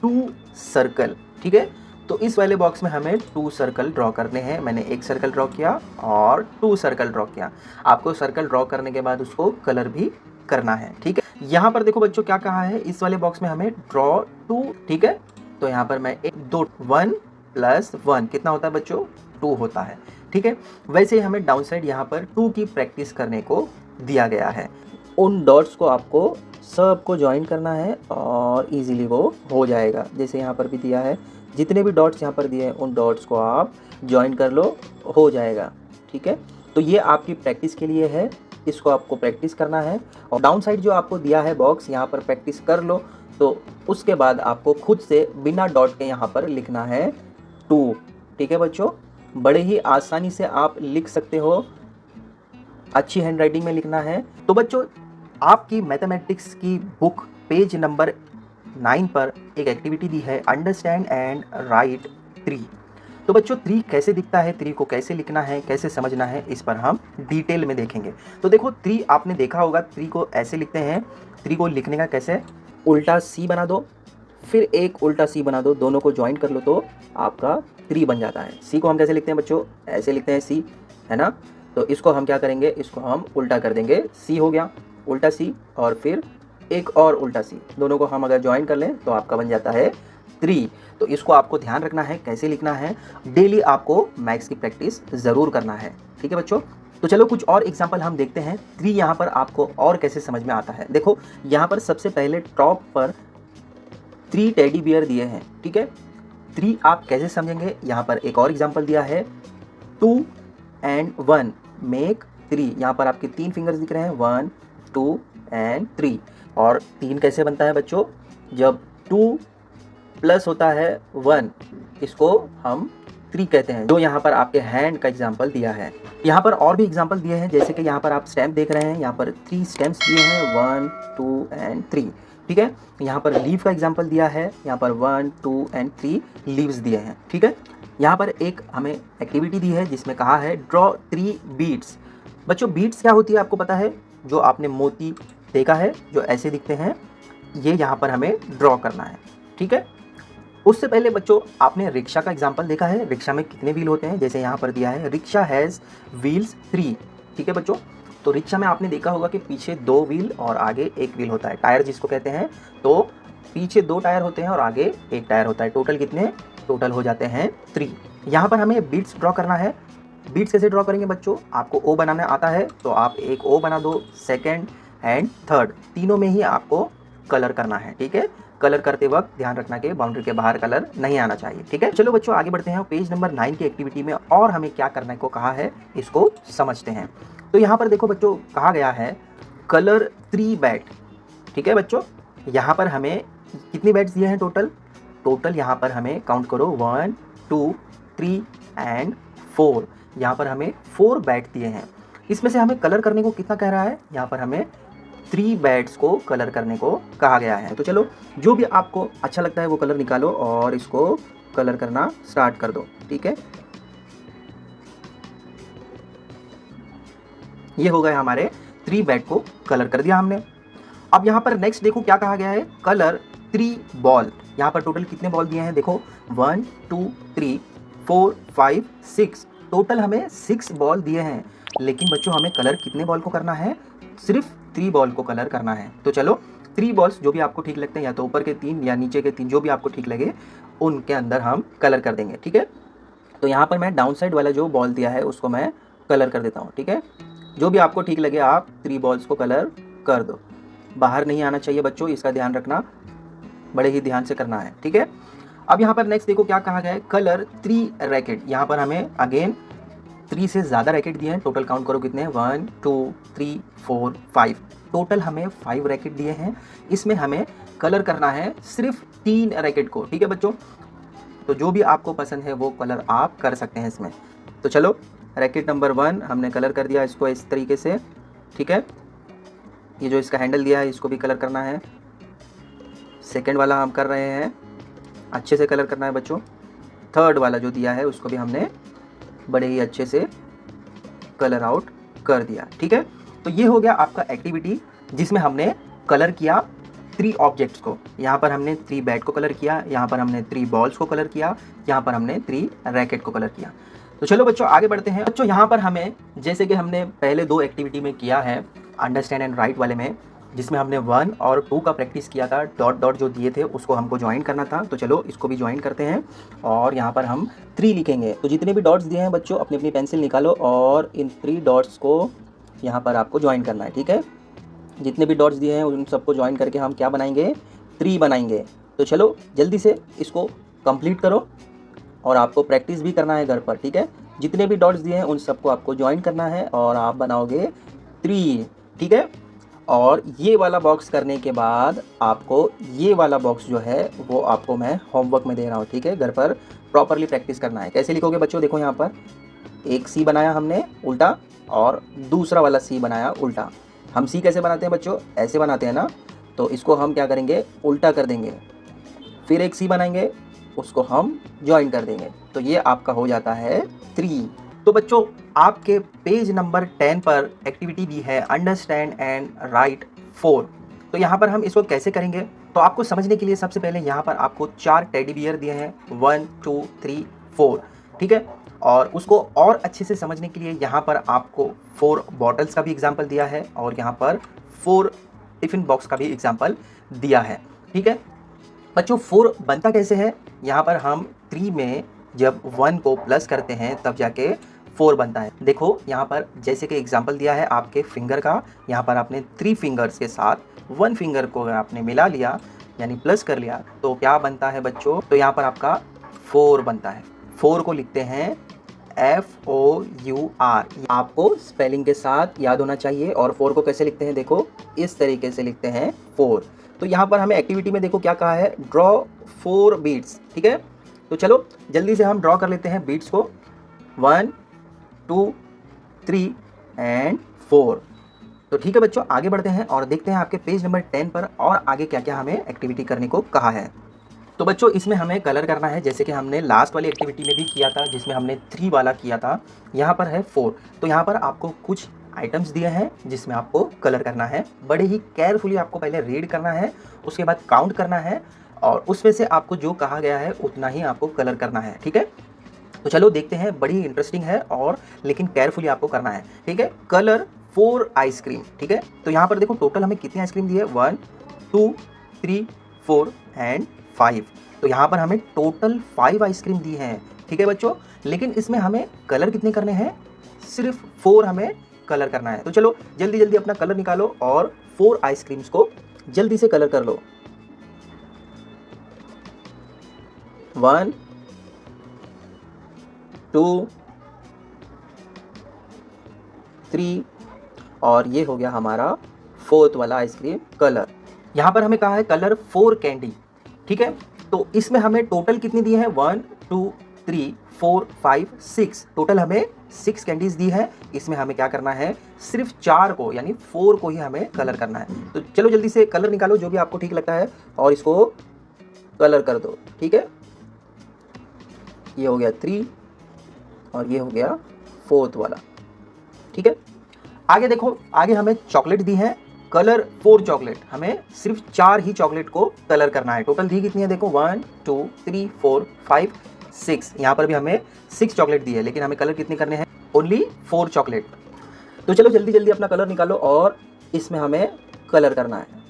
2 सर्कल। ठीक है, तो इस वाले बॉक्स में हमें 2 सर्कल ड्रॉ करने हैं। मैंने 1 सर्कल ड्रॉ किया और 2 सर्कल ड्रॉ किया। आपको सर्कल ड्रॉ करने के बाद उसको कलर भी करना है। ठीक है, यहाँ पर देखो बच्चों क्या कहा है, इस वाले बॉक्स में हमें ड्रॉ 2। ठीक है, तो यहाँ पर मैं 1 + 1 कितना होता है बच्चों, 2 होता है। ठीक है, वैसे ही हमें डाउन साइड यहाँ पर 2 की प्रैक्टिस करने को दिया गया है। उन डॉट्स को आपको सबको ज्वाइन करना है और इजीली वो हो जाएगा। जैसे यहाँ पर भी दिया है, जितने भी डॉट्स यहाँ पर दिए हैं उन डॉट्स को आप ज्वाइन कर लो, हो जाएगा। ठीक है, तो ये आपकी प्रैक्टिस के लिए है, इसको आपको प्रैक्टिस करना है। और डाउन साइड जो आपको दिया है बॉक्स, यहाँ पर प्रैक्टिस कर लो। तो उसके बाद आपको खुद से बिना डॉट के यहाँ पर लिखना है 2। ठीक है बच्चों, बड़े ही आसानी से आप लिख सकते हो, अच्छी हैंडराइटिंग में लिखना है। तो बच्चों आपकी मैथमेटिक्स की बुक पेज नंबर 9 पर एक एक्टिविटी दी है, अंडरस्टैंड एंड राइट 3। तो बच्चों 3 कैसे दिखता है, 3 को कैसे लिखना है, कैसे समझना है, इस पर हम डिटेल में देखेंगे। तो देखो 3 आपने देखा होगा, 3 को ऐसे लिखते हैं। 3 को लिखने का कैसे, उल्टा सी बना दो, फिर एक उल्टा सी बना दो, दोनों को ज्वाइन कर लो तो आपका 3 बन जाता है। सी को हम कैसे लिखते हैं बच्चों, ऐसे लिखते हैं सी, है ना। तो इसको हम क्या करेंगे, इसको हम उल्टा कर देंगे, सी हो गया, उल्टा सी और फिर एक और उल्टा सी, दोनों को हम अगर ज्वाइन कर लें तो आपका बन जाता है 3। तो इसको आपको ध्यान रखना है कैसे लिखना है, डेली आपको मैथ्स की प्रैक्टिस ज़रूर करना है। ठीक है बच्चों, तो चलो कुछ और एग्जांपल हम देखते हैं 3 यहाँ पर आपको और कैसे समझ में आता है। देखो यहाँ पर सबसे पहले टॉप पर 3 टेडी बियर दिए हैं। ठीक है, 3 आप कैसे समझेंगे, यहाँ पर एक और एग्जाम्पल दिया है, 2 and 1 make 3। यहाँ पर आपके 3 फिंगर्स दिख रहे हैं, 1 2 and 3। और 3 कैसे बनता है बच्चों, जब 2 प्लस होता है 1, इसको हम 3 कहते हैं, जो यहाँ पर आपके हैंड का एग्जाम्पल दिया है। यहाँ पर और भी एग्जाम्पल दिए हैं, जैसे कि यहाँ पर आप स्टैम्प देख रहे हैं, यहाँ पर 3 स्टैम्प्स दिए हैं, 1 2 and 3। ठीक है, यहाँ पर लीव का एग्जाम्पल दिया है, यहाँ पर 1 2 and 3 लीव्स दिए हैं। ठीक है, यहाँ पर एक हमें एक्टिविटी दी है जिसमें कहा है ड्रॉ 3 बीड्स। बच्चों बीड्स क्या होती है आपको पता है, जो आपने मोती देखा है जो ऐसे दिखते हैं, ये यहाँ पर हमें ड्रॉ करना है। ठीक है, उससे पहले बच्चों आपने रिक्शा का एग्जाम्पल देखा है, रिक्शा में कितने व्हील होते हैं, जैसे यहाँ पर दिया है रिक्शा हैज़ व्हील्स 3। ठीक है बच्चों, तो रिक्शा में आपने देखा होगा कि पीछे 2 व्हील और आगे 1 व्हील होता है, टायर जिसको कहते हैं। तो पीछे 2 टायर होते हैं और आगे 1 टायर होता है, टोटल कितने, टोटल हो जाते हैं 3। यहाँ पर हमें बीट्स ड्रॉ करना है। बीट्स कैसे ड्रॉ करेंगे बच्चों, आपको ओ बनाना आता है तो आप एक ओ बना दो, सेकेंड एंड थर्ड, तीनों में ही आपको कलर करना है। ठीक है, कलर करते वक्त ध्यान रखना कि बाउंड्री के बाहर कलर नहीं आना चाहिए। ठीक है, चलो बच्चों आगे बढ़ते हैं पेज नंबर 9 की एक्टिविटी में, और हमें क्या करने को कहा है इसको समझते हैं। तो यहाँ पर देखो बच्चों कहा गया है कलर 3 बैट। ठीक है बच्चों, यहाँ पर हमें कितनी बैट्स दिए हैं टोटल, टोटल यहाँ पर हमें काउंट करो 1 2 3 एंड 4। यहाँ पर हमें 4 बैट दिए हैं। इसमें से हमें कलर करने को कितना कह रहा है, यहाँ पर हमें 3 बैट्स को कलर करने को कहा गया है। तो चलो जो भी आपको अच्छा लगता है वो कलर निकालो और इसको कलर करना स्टार्ट कर दो, ठीक है। ये हो गए हमारे 3 बैट को कलर कर दिया हमने। अब यहाँ पर नेक्स्ट देखो क्या कहा गया है, कलर 3 बॉल। यहाँ पर टोटल कितने बॉल दिए हैं देखो, 1 2 3 4 5 6, टोटल हमें 6 बॉल दिए हैं। लेकिन बच्चों हमें कलर कितने बॉल को करना है, सिर्फ 3 बॉल को कलर करना है। तो चलो 3 बॉल्स जो भी आपको ठीक लगते हैं, या तो ऊपर के 3 या नीचे के 3, जो भी आपको ठीक लगे उनके अंदर हम कलर कर देंगे, ठीक है। तो यहाँ पर मैं डाउन साइड वाला जो बॉल दिया है उसको मैं कलर कर देता हूँ, ठीक है। जो भी आपको ठीक लगे आप 3 बॉल्स को कलर कर दो। बाहर नहीं आना चाहिए बच्चों, इसका ध्यान रखना, बड़े ही ध्यान से करना है, ठीक है। अब यहाँ पर नेक्स्ट देखो क्या कहा गया है, कलर 3 रैकेट। यहाँ पर हमें अगेन 3 से ज़्यादा रैकेट दिए हैं, टोटल काउंट करो कितने हैं, 1 2 3 4 5, टोटल हमें 5 रैकेट दिए हैं। इसमें हमें कलर करना है सिर्फ 3 रैकेट को, ठीक है बच्चों। तो जो भी आपको पसंद है वो कलर आप कर सकते हैं इसमें। तो चलो रैकेट नंबर 1 हमने कलर कर दिया इसको इस तरीके से, ठीक है। ये जो इसका हैंडल दिया है इसको भी कलर करना है। सेकंड वाला हम कर रहे हैं, अच्छे से कलर करना है बच्चों। थर्ड वाला जो दिया है उसको भी हमने बड़े ही अच्छे से कलर आउट कर दिया, ठीक है। तो ये हो गया आपका एक्टिविटी जिसमें हमने कलर किया 3 ऑब्जेक्ट्स को। यहाँ पर हमने 3 बैट को कलर किया, यहाँ पर हमने 3 बॉल्स को कलर किया, यहाँ पर हमने 3 रैकेट को कलर किया। तो चलो बच्चों आगे बढ़ते हैं। बच्चों यहाँ पर हमें, जैसे कि हमने पहले 2 एक्टिविटी में किया है अंडरस्टैंड एंड राइट वाले में, जिसमें हमने 1 और 2 का प्रैक्टिस किया था, डॉट डॉट जो दिए थे उसको हमको ज्वाइन करना था। तो चलो इसको भी ज्वाइन करते हैं और यहाँ पर हम 3 लिखेंगे। तो जितने भी डॉट्स दिए हैं बच्चों अपनी अपनी पेंसिल निकालो और इन 3 डॉट्स को यहाँ पर आपको ज्वाइन करना है, ठीक है। जितने भी डॉट्स दिए हैं उन सबको ज्वाइन करके हम क्या बनाएंगे, 3 बनाएंगे। तो चलो जल्दी से इसको कंप्लीट करो और आपको प्रैक्टिस भी करना है घर पर, ठीक है। जितने भी डॉट्स दिए हैं उन सबको आपको ज्वाइन करना है और आप बनाओगे 3, ठीक है। और ये वाला बॉक्स करने के बाद आपको ये वाला बॉक्स जो है वो आपको मैं होमवर्क में दे रहा हूँ, ठीक है। घर पर प्रॉपरली प्रैक्टिस करना है। कैसे लिखोगे बच्चों, देखो यहाँ पर एक सी बनाया हमने उल्टा और दूसरा वाला सी बनाया उल्टा। हम सी कैसे बनाते हैं बच्चों, ऐसे बनाते हैं ना, तो इसको हम क्या करेंगे, उल्टा कर देंगे। फिर एक सी बनाएंगे, उसको हम ज्वाइन कर देंगे। तो ये आपका हो जाता है 3। तो बच्चों आपके पेज नंबर 10 पर एक्टिविटी दी है अंडरस्टैंड एंड राइट 4। तो यहाँ पर हम इसको कैसे करेंगे, तो आपको समझने के लिए सबसे पहले यहाँ पर आपको 4 टेडी बियर दिए हैं, 1 2 3 4, ठीक है। और उसको और अच्छे से समझने के लिए यहाँ पर आपको 4 बॉटल्स का भी एग्जाम्पल दिया है और यहाँ पर 4 टिफिन बॉक्स का भी एग्जाम्पल दिया है, ठीक है। बच्चों 4 बनता कैसे है, यहाँ पर हम 3 में जब 1 को प्लस करते हैं तब जाके 4 बनता है। देखो यहाँ पर जैसे कि एग्जाम्पल दिया है आपके फिंगर का, यहाँ पर आपने 3 फिंगर्स के साथ 1 फिंगर को अगर आपने मिला लिया यानी प्लस कर लिया तो क्या बनता है बच्चों, तो यहाँ पर आपका 4 बनता है। 4 को लिखते हैं FOUR, आपको स्पेलिंग के साथ याद होना चाहिए। और 4 को कैसे लिखते हैं, देखो इस तरीके से लिखते हैं 4। तो यहाँ पर हमें एक्टिविटी में देखो क्या कहा है, ड्रॉ 4 बीट्स, ठीक है। तो चलो जल्दी से हम ड्रॉ कर लेते हैं बीट्स को, 1 2 3 एंड 4। तो ठीक है बच्चों आगे बढ़ते हैं और देखते हैं आपके पेज नंबर 10 पर और आगे क्या क्या हमें एक्टिविटी करने को कहा है। तो बच्चों इसमें हमें कलर करना है, जैसे कि हमने लास्ट वाली एक्टिविटी में भी किया था जिसमें हमने 3 वाला किया था। यहाँ पर है 4। तो यहाँ पर आपको कुछ आइटम्स दिए हैं जिसमें आपको कलर करना है। बड़े ही केयरफुली आपको पहले रीड करना है, उसके बाद काउंट करना है और उसमें से आपको जो कहा गया है उतना ही आपको कलर करना है, ठीक है। तो चलो देखते हैं, बड़ी इंटरेस्टिंग है और लेकिन केयरफुली आपको करना है, ठीक है। कलर 4 आइसक्रीम, ठीक है। तो यहाँ पर देखो टोटल हमें कितनी आइसक्रीम दी है, 1 2 3 4 एंड 5। तो यहाँ पर हमें टोटल 5 आइसक्रीम दी हैं, ठीक है बच्चों। लेकिन इसमें हमें कलर कितने करने हैं, सिर्फ 4 हमें कलर करना है। तो चलो जल्दी जल्दी अपना कलर निकालो और 4 आइसक्रीम्स को जल्दी से कलर कर लो। 1 2 3 और ये हो गया हमारा 4th वाला आइसक्रीम कलर। यहाँ पर हमें कहा है कलर 4 कैंडी, ठीक है। तो इसमें हमें टोटल कितनी दी है, 1 2 3 4, 5, 6 टोटल हमें 6 कैंडीज दी है। इसमें हमें क्या करना है, सिर्फ 4 को यानी 4 को ही हमें कलर करना है। तो चलो जल्दी से कलर निकालो जो भी आपको ठीक लगता है और इसको कलर कर दो। ठीक है, ये हो गया 3 और ये हो गया 4th वाला। ठीक है, आगे देखो, आगे हमें चॉकलेट दी है, कलर 4 चॉकलेट, हमें सिर्फ 4 ही चॉकलेट को कलर करना है। टोटल दी कितनी है देखो, 1, 2, 3, 4, 5, 6। यहाँ पर भी हमें 6 चॉकलेट दी है, लेकिन हमें कलर कितने करने हैं, ओनली 4 चॉकलेट। तो चलो जल्दी जल्दी अपना कलर निकालो और इसमें हमें कलर करना है।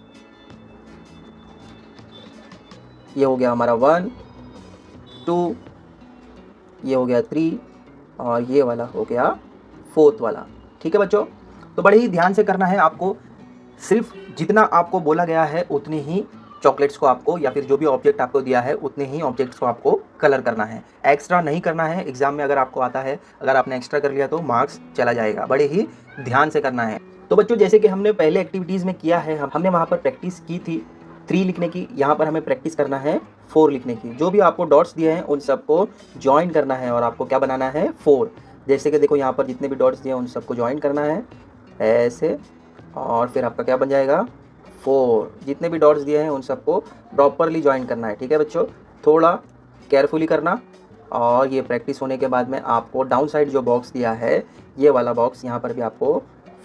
ये हो गया हमारा 1, 2, ये हो गया 3 और ये वाला हो गया 4th वाला। ठीक है बच्चों, तो बड़े ही ध्यान से करना है आपको। सिर्फ जितना आपको बोला गया है उतनी ही चॉकलेट्स को आपको, या फिर जो भी ऑब्जेक्ट आपको दिया है उतने ही ऑब्जेक्ट्स को आपको कलर करना है। एक्स्ट्रा नहीं करना है। एग्जाम में अगर आपको आता है, अगर आपने एक्स्ट्रा कर लिया तो मार्क्स चला जाएगा। बड़े ही ध्यान से करना है। तो बच्चों जैसे कि हमने पहले एक्टिविटीज़ में किया है, हमने वहाँ पर प्रैक्टिस की थी 3 लिखने की, यहाँ पर हमें प्रैक्टिस करना है 4 लिखने की। जो भी आपको डॉट्स दिए हैं उन सबको ज्वाइन करना है और आपको क्या बनाना है, 4। जैसे कि देखो यहाँ पर जितने भी डॉट्स दिए हैं उन सबको ज्वाइन करना है ऐसे, और फिर आपका क्या बन जाएगा, 4। जितने भी डॉट्स दिए हैं उन सबको प्रॉपरली ज्वाइन करना है। ठीक है बच्चों, थोड़ा केयरफुली करना। और ये प्रैक्टिस होने के बाद में आपको डाउन साइड जो बॉक्स दिया है, ये वाला बॉक्स, यहाँ पर भी आपको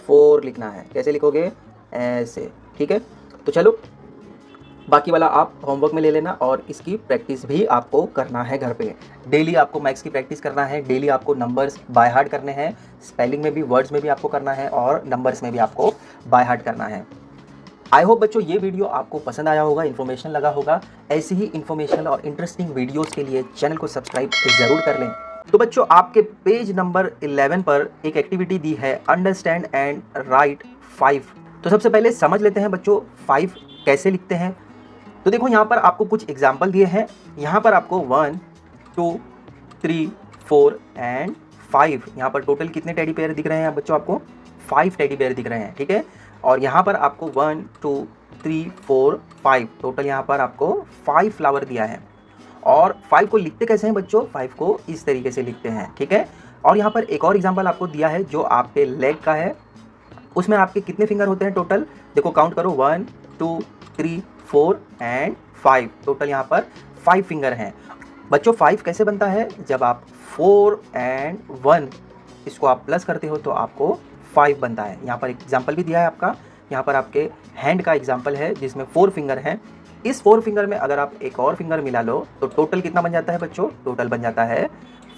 4 लिखना है। कैसे लिखोगे, ऐसे। ठीक है, तो चलो बाकी वाला आप होमवर्क में ले लेना और इसकी प्रैक्टिस भी आपको करना है घर पे। डेली आपको मैथ्स की प्रैक्टिस करना है, डेली आपको नंबर्स बाय हार्ट करने हैं, स्पेलिंग में भी, वर्ड्स में भी आपको करना है और नंबर्स में भी आपको बाय हार्ट करना है। आई होप बच्चों ये वीडियो आपको पसंद आया होगा, इन्फॉर्मेशन लगा होगा। ऐसी ही इन्फॉर्मेशनल और इंटरेस्टिंग वीडियोज़ के लिए चैनल को सब्सक्राइब ज़रूर कर लें। तो बच्चों आपके पेज नंबर 11 पर एक एक्टिविटी दी है, अंडरस्टैंड एंड राइट 5। तो सबसे पहले समझ लेते हैं बच्चों 5 कैसे लिखते हैं। तो देखो यहाँ पर आपको कुछ एग्जाम्पल दिए हैं। यहाँ पर आपको 1, 2, 3, 4 एंड 5, यहाँ पर टोटल कितने टेडी बेयर दिख रहे हैं बच्चों, आपको 5 टेडी बेयर दिख रहे हैं। ठीक है, और यहाँ पर आपको 1, 2, 3, 4, 5 टोटल यहाँ पर आपको 5 फ्लावर दिया है। और 5 को लिखते कैसे हैं बच्चों, 5 को इस तरीके से लिखते हैं। ठीक है, और यहाँ पर एक और एग्जाम्पल आपको दिया है जो आपके लेग का है। उसमें आपके कितने फिंगर होते हैं टोटल, देखो काउंट करो, 1, 2, 3, 4 एंड 5। टोटल यहाँ पर 5 फिंगर हैं। बच्चों 5 कैसे बनता है, जब आप 4 एंड 1 इसको आप प्लस करते हो तो आपको 5 बनता है। यहाँ पर एग्जाम्पल भी दिया है आपका, यहाँ पर आपके हैंड का एग्जाम्पल है जिसमें 4 फिंगर हैं। इस 4 फिंगर में अगर आप एक और फिंगर मिला लो तो टोटल कितना बन जाता है बच्चों, टोटल बन जाता है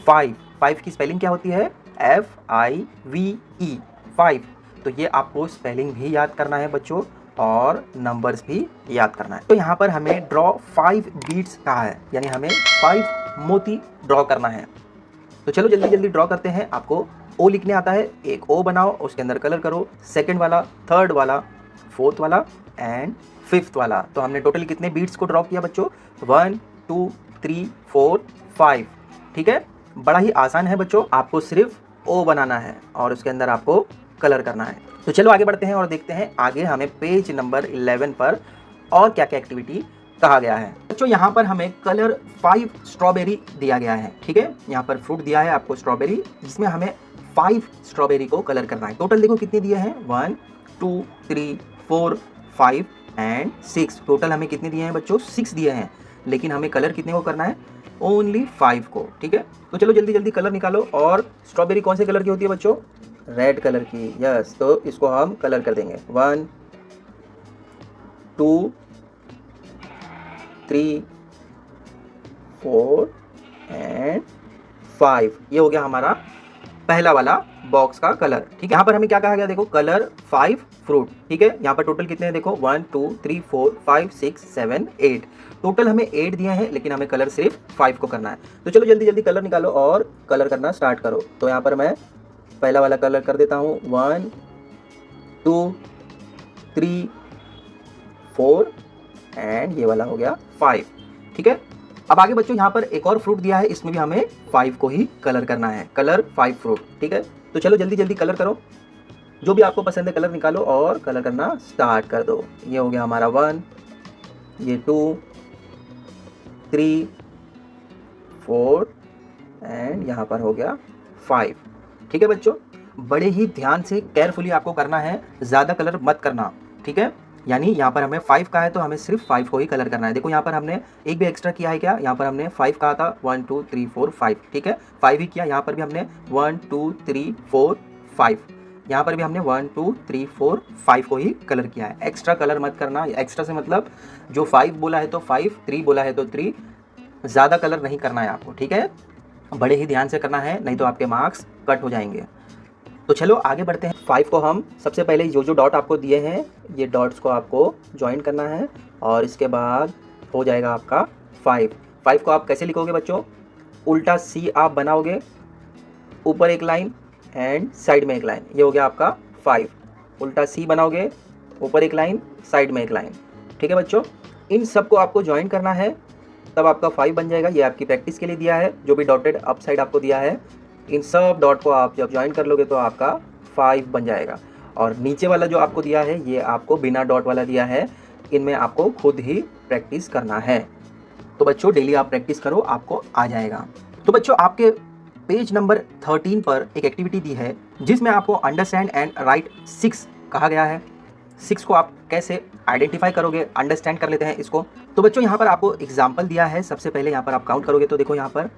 5। 5 की स्पेलिंग क्या होती है, FIVE 5। तो ये आपको स्पेलिंग भी याद करना है बच्चों और नंबर्स भी याद करना है। तो यहाँ पर हमें ड्रॉ 5 बीड्स कहा है, यानी हमें 5 मोती ड्रॉ करना है। तो चलो जल्दी जल्दी ड्रॉ करते हैं। आपको ओ लिखने आता है, एक ओ बनाओ, उसके अंदर कलर करो, सेकंड वाला, थर्ड वाला, फोर्थ वाला एंड फिफ्थ वाला। तो हमने टोटल कितने बीड्स को ड्रॉ किया बच्चों, 1, 2, 3, 4, 5। ठीक है, बड़ा ही आसान है बच्चों, आपको सिर्फ ओ बनाना है और उसके अंदर आपको कलर करना है। तो चलो आगे बढ़ते हैं और देखते हैं आगे हमें पेज नंबर 11 पर और क्या क्या एक्टिविटी कहा गया है। बच्चों यहाँ पर हमें कलर 5 स्ट्रॉबेरी दिया गया है। ठीक है, यहाँ पर फ्रूट दिया है आपको स्ट्रॉबेरी, जिसमें हमें 5 स्ट्रॉबेरी को कलर करना है। टोटल देखो कितने दिए हैं, 1, 2, 3, 4, 5 एंड 6। टोटल हमें कितने दिए हैं बच्चों, 6 दिए हैं, लेकिन हमें कलर कितने को करना है, ओनली 5 को। ठीक है, तो चलो जल्दी जल्दी कलर निकालो। और स्ट्रॉबेरी कौन से कलर की होती है बच्चों, रेड कलर की। यस, तो इसको हम कलर कर देंगे, 1, 2, 3, 4 एंड 5। ये हो गया हमारा पहला वाला बॉक्स का कलर। ठीक है, यहाँ पर हमें क्या कहा गया, देखो कलर 5 फ्रूट। ठीक है, यहाँ पर टोटल कितने हैं देखो, 1, 2, 3, 4, 5, 6, 7, 8। टोटल हमें 8 दिए हैं, लेकिन हमें कलर सिर्फ 5 को करना है। तो चलो जल्दी जल्दी कलर निकालो और कलर करना स्टार्ट करो। तो यहाँ पर मैं पहला वाला कलर कर देता हूँ, 1, 2, 3, 4 एंड ये वाला हो गया 5। ठीक है, अब आगे बच्चों यहाँ पर एक और फ्रूट दिया है, इसमें भी हमें 5 को ही कलर करना है, कलर 5 फ्रूट। ठीक है, तो चलो जल्दी जल्दी कलर करो, जो भी आपको पसंद है कलर निकालो और कलर करना स्टार्ट कर दो। ये हो गया हमारा 1, ये 2, 3, 4 एंड यहाँ पर हो गया 5। ठीक है बच्चों, बड़े ही ध्यान से केयरफुली आपको करना है, ज़्यादा कलर मत करना। ठीक है, यानी यहाँ पर हमें 5 का है तो हमें सिर्फ 5 को ही कलर करना है। देखो यहाँ पर हमने एक भी एक्स्ट्रा किया है क्या, यहाँ पर हमने 5 कहा था, 1 2 3 4 5। ठीक है, 5 ही किया। यहाँ पर भी हमने 1 2 3 4 5, यहाँ पर भी हमने 1 2 3 4 5 को ही कलर किया है। एक्स्ट्रा कलर मत करना। एक्स्ट्रा से मतलब जो 5 बोला है तो 5, 3 बोला है तो 3, ज़्यादा कलर नहीं करना है आपको। ठीक है, बड़े ही ध्यान से करना है, नहीं तो आपके मार्क्स कट हो जाएंगे। तो चलो आगे बढ़ते हैं। 5 को हम सबसे पहले जो डॉट आपको दिए हैं, ये डॉट्स को आपको ज्वाइन करना है और इसके बाद हो जाएगा आपका 5। 5 को आप कैसे लिखोगे बच्चों, उल्टा सी आप बनाओगे, ऊपर एक लाइन एंड साइड में एक लाइन, ये हो गया आपका 5। उल्टा सी बनाओगे, ऊपर एक लाइन, साइड में एक लाइन। ठीक है बच्चों, इन सब को आपको ज्वाइन करना है, तब आपका 5 बन जाएगा। ये आपकी प्रैक्टिस के लिए दिया है, जो भी डॉटेड अप साइड आपको दिया है, इन सब डॉट को आप जब ज्वाइन कर लोगे तो आपका 5 बन जाएगा। और नीचे वाला जो आपको दिया है, ये आपको बिना डॉट वाला दिया है, इनमें आपको खुद ही प्रैक्टिस करना है। तो बच्चों डेली आप प्रैक्टिस करो, आपको आ जाएगा। तो बच्चों आपके पेज नंबर 13 पर एक एक्टिविटी दी है जिसमें आपको अंडरस्टैंड एंड राइट 6 कहा गया है। 6 को आप कैसे आइडेंटिफाई करोगे, अंडरस्टैंड कर लेते हैं इसको। तो बच्चों यहाँ पर आपको एग्जाम्पल दिया है। सबसे पहले यहाँ पर आप काउंट करोगे तो देखो यहाँ पर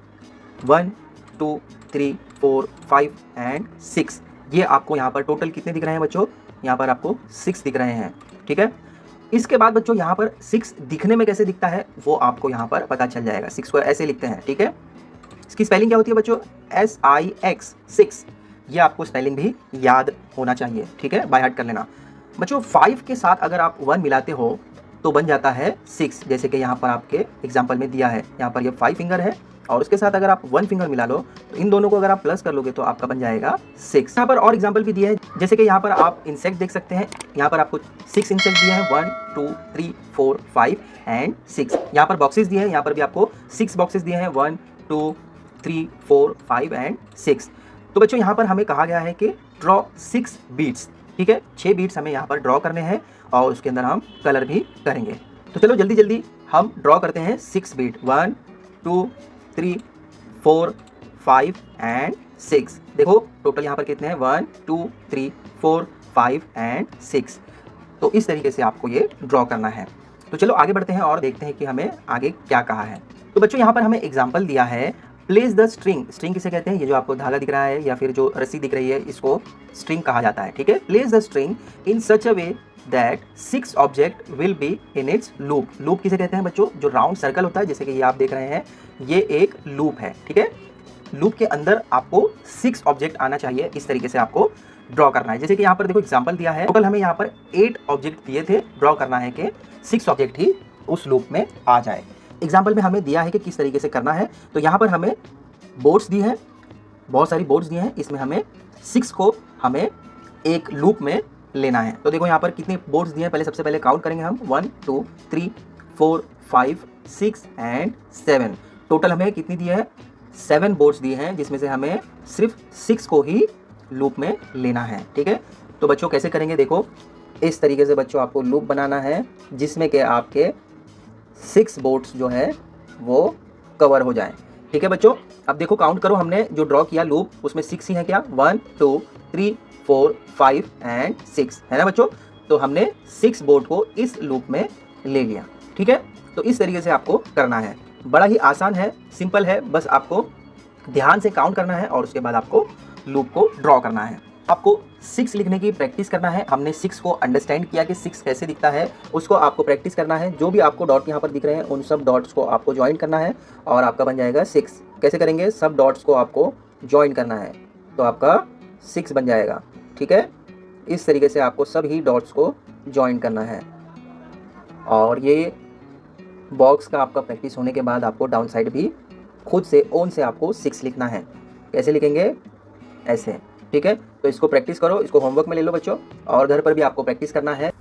1 2 3 4 5 एंड 6, ये आपको यहाँ पर टोटल कितने दिख रहे हैं बच्चों, यहाँ पर आपको 6 दिख रहे हैं। ठीक है, इसके बाद बच्चों यहाँ पर 6 दिखने में कैसे दिखता है वो आपको यहाँ पर पता चल जाएगा। 6 को ऐसे लिखते हैं। ठीक है, इसकी स्पेलिंग क्या होती है बच्चों, SIX 6, ये आपको स्पेलिंग भी याद होना चाहिए। ठीक है, बाय हार्ट कर लेना बच्चों। 5 के साथ अगर आप 1 मिलाते हो तो बन जाता है 6, जैसे कि यहाँ पर आपके एग्जाम्पल में दिया है। यहाँ पर ये 5 फिंगर है और उसके साथ अगर आप 1 फिंगर मिला लो तो इन दोनों को अगर आप प्लस कर लोगे तो आपका बन जाएगा 6। यहाँ पर और एग्जाम्पल भी दिए हैं, जैसे कि यहाँ पर आप इंसेक्ट देख सकते हैं। यहाँ पर आपको 6 इंसेक्ट दिए हैं, 1 2 3 4 5 एंड 6। यहाँ पर बॉक्सेस दिए हैं, यहाँ पर भी आपको 6 बॉक्सेस दिए हैं, 1 2 3 4 5 एंड 6। तो बच्चों यहाँ पर हमें कहा गया है कि ड्रॉ 6 बीट्स। ठीक है, 6 बीट्स हमें यहाँ पर ड्रॉ करने हैं और उसके अंदर हम कलर भी करेंगे। तो चलो जल्दी जल्दी हम ड्रॉ करते हैं 6 बीट। 1 2 3 4 5 एंड 6। देखो टोटल यहाँ पर कितने हैं, 1 2 3 4 5 एंड 6। तो इस तरीके से आपको ये ड्रॉ करना है। तो चलो आगे बढ़ते हैं और देखते हैं कि हमें आगे क्या कहा है। तो बच्चों यहाँ पर हमें एग्जाम्पल दिया है, प्लेस द स्ट्रिंग। स्ट्रिंग किसे कहते हैं, ये जो आपको धागा दिख रहा है या फिर जो रस्सी दिख रही है, इसको स्ट्रिंग कहा जाता है। ठीक है, place the string in such a way that 6 object will be in its loop. Loop किसे कहते हैं बच्चों, जो राउंड सर्कल होता है, जैसे कि ये आप देख रहे हैं, ये एक लूप है। ठीक है, लूप के अंदर आपको 6 ऑब्जेक्ट आना चाहिए, इस तरीके से आपको ड्रॉ करना है। जैसे कि यहाँ पर देखो एग्जाम्पल दिया है, टोटल हमें यहाँ पर 8 ऑब्जेक्ट दिए थे, ड्रॉ करना है कि 6 ऑब्जेक्ट ही उस लूप में आ जाए। एग्जाम्पल में हमें दिया है कि किस तरीके से करना है। तो यहाँ पर हमें बोर्ड्स दी है, बहुत सारी बोर्ड्स दी हैं, इसमें हमें 6 को हमें एक लूप में लेना है। तो देखो यहाँ पर कितने बोर्ड्स दिए हैं, पहले सबसे पहले काउंट करेंगे हम, 1 2 3 4 5 6 एंड 7। टोटल हमें कितनी दी है, 7 बोर्ड्स दिए हैं, जिसमें से हमें सिर्फ 6 को ही लूप में लेना है। ठीक है, तो बच्चों कैसे करेंगे, देखो इस तरीके से बच्चों आपको लूप बनाना है जिसमें कि आपके 6 बोर्ड्स जो है वो कवर हो जाए। ठीक है बच्चों, अब देखो काउंट करो, हमने जो ड्रॉ किया लूप उसमें 6 ही है क्या, 1 2 3 4 5 एंड 6 है ना बच्चों। तो हमने 6 बोर्ड को इस लूप में ले लिया। ठीक है, तो इस तरीके से आपको करना है, बड़ा ही आसान है, सिंपल है, बस आपको ध्यान से काउंट करना है और उसके बाद आपको लूप को ड्रॉ करना है। आपको 6 लिखने की प्रैक्टिस करना है। हमने 6 को अंडरस्टैंड किया कि 6 कैसे दिखता है, उसको आपको प्रैक्टिस करना है। जो भी आपको डॉट यहाँ पर दिख रहे हैं उन सब डॉट्स को आपको ज्वाइन करना है और आपका बन जाएगा 6। कैसे करेंगे, सब डॉट्स को आपको ज्वाइन करना है तो आपका 6 बन जाएगा। ठीक है, इस तरीके से आपको सभी डॉट्स को ज्वाइन करना है। और ये बॉक्स का आपका प्रैक्टिस होने के बाद आपको डाउन साइड भी खुद से ओन से आपको 6 लिखना है। कैसे लिखेंगे, ऐसे। ठीक है, तो इसको प्रैक्टिस करो, इसको होमवर्क में ले लो बच्चों, और घर पर भी आपको प्रैक्टिस करना है।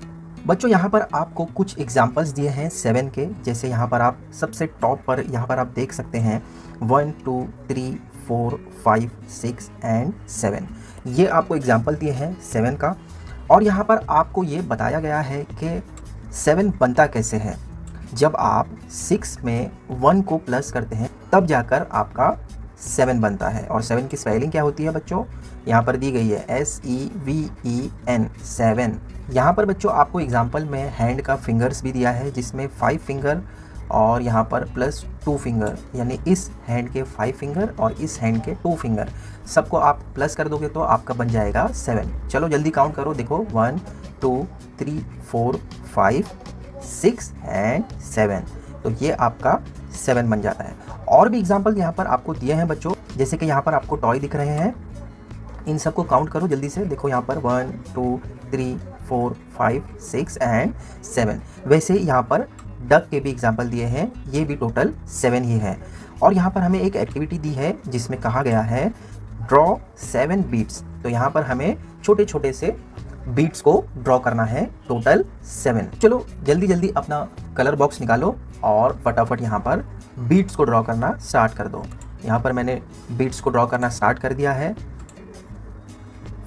बच्चों यहाँ पर आपको कुछ एग्जाम्पल्स दिए हैं 7 के, जैसे यहाँ पर आप सबसे टॉप पर यहाँ पर आप देख सकते हैं 1 2 3 4 5 6 एंड 7। ये आपको एग्जाम्पल दिए हैं 7 का। और यहाँ पर आपको ये बताया गया है कि 7 बनता कैसे है। जब आप 6 में 1 को प्लस करते हैं तब जाकर आपका 7 बनता है। और 7 की स्पेलिंग क्या होती है बच्चों? यहाँ पर दी गई है SEVEN 7। यहाँ पर बच्चों आपको एग्जाम्पल में हैंड का फिंगर्स भी दिया है, जिसमें 5 फिंगर और यहाँ पर प्लस 2 फिंगर, यानी इस हैंड के 5 फिंगर और इस हैंड के 2 फिंगर, सबको आप प्लस कर दोगे तो आपका बन जाएगा 7। चलो जल्दी काउंट करो, देखो 1 2 3 4 5 6 एंड 7। तो ये आपका 7 बन जाता है। और भी एग्जाम्पल यहाँ पर आपको दिए हैं बच्चों, जैसे कि यहाँ पर आपको टॉय दिख रहे हैं, इन सबको काउंट करो जल्दी से। देखो यहाँ पर 1 2 3 4 5 6 एंड 7। वैसे यहाँ पर डक के भी एग्जाम्पल दिए हैं, ये भी टोटल 7 ही है। और यहाँ पर हमें एक एक्टिविटी दी है जिसमें कहा गया है ड्रॉ 7 बीट्स। तो यहाँ पर हमें छोटे छोटे से बीट्स को ड्रॉ करना है, टोटल 7। चलो जल्दी जल्दी अपना कलर बॉक्स निकालो और फटाफट यहाँ पर बीट्स को ड्रॉ करना स्टार्ट कर दो। यहाँ पर मैंने बीट्स को ड्रॉ करना स्टार्ट कर दिया है।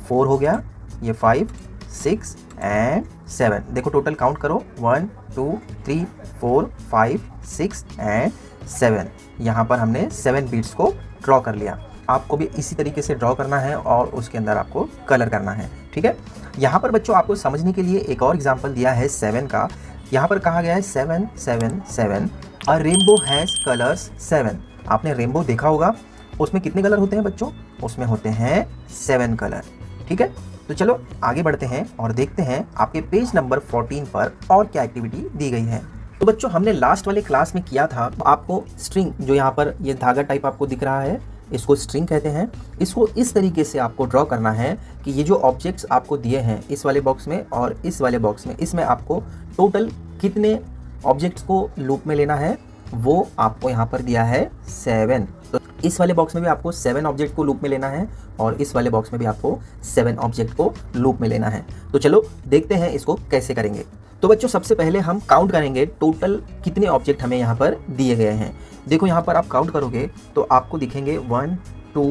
4 हो गया, ये 5 6 एंड 7। देखो टोटल काउंट करो, 1 2 3 4 5 6 एंड 7। यहाँ पर हमने 7 बीट्स को ड्रॉ कर लिया। आपको भी इसी तरीके से ड्रॉ करना है और उसके अंदर आपको कलर करना है, ठीक है। यहाँ पर बच्चों आपको समझने के लिए एक और एग्जाम्पल दिया है 7 का। यहाँ पर कहा गया है 7 7 7 अ रेनबो हैज़ कलर्स 7। आपने रेनबो देखा होगा, उसमें कितने कलर होते हैं बच्चों? उसमें होते हैं 7 कलर, ठीक है। तो चलो आगे बढ़ते हैं और देखते हैं आपके पेज नंबर 14 पर और क्या एक्टिविटी दी गई है। तो बच्चों हमने लास्ट वाले क्लास में किया था, आपको स्ट्रिंग, जो यहाँ पर ये धागा टाइप आपको दिख रहा है, इसको स्ट्रिंग कहते हैं। इसको इस तरीके से आपको ड्रॉ करना है कि ये जो ऑब्जेक्ट्स आपको दिए हैं इस वाले बॉक्स में और इस वाले बॉक्स में, इसमें आपको टोटल कितने ऑब्जेक्ट्स को लूप में लेना है, वो आपको यहाँ पर दिया है 7। तो इस वाले बॉक्स में भी आपको 7 ऑब्जेक्ट को लूप में लेना है और इस वाले बॉक्स में भी आपको 7 ऑब्जेक्ट को लूप में लेना है। तो चलो देखते हैं इसको कैसे करेंगे। तो बच्चों सबसे पहले हम काउंट करेंगे टोटल कितने ऑब्जेक्ट हमें यहाँ पर दिए गए हैं। देखो यहाँ पर आप काउंट करोगे तो आपको दिखेंगे 1 2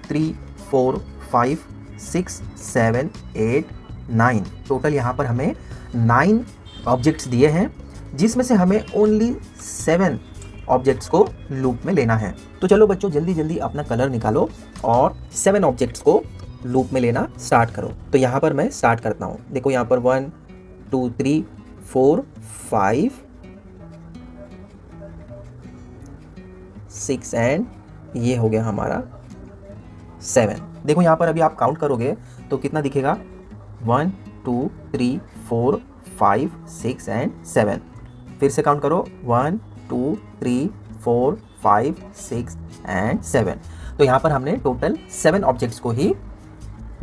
3 4 5 6 7 8 9। टोटल यहाँ पर हमें 9 ऑब्जेक्ट्स दिए हैं, जिसमें से हमें ओनली 7 ऑब्जेक्ट्स को लूप में लेना है। तो चलो बच्चों जल्दी जल्दी अपना कलर निकालो और 7 ऑब्जेक्ट्स को लूप में लेना स्टार्ट करो। तो यहाँ पर मैं स्टार्ट करता हूँ। देखो यहाँ पर 1 2 3 4 5 6 एंड ये हो गया हमारा 7। देखो यहाँ पर अभी आप काउंट करोगे तो कितना दिखेगा, 1 2 3 4 5 6 एंड 7। फिर से काउंट करो, 1 2 3 4 5 6 एंड 7। तो यहाँ पर हमने टोटल 7 ऑब्जेक्ट्स को ही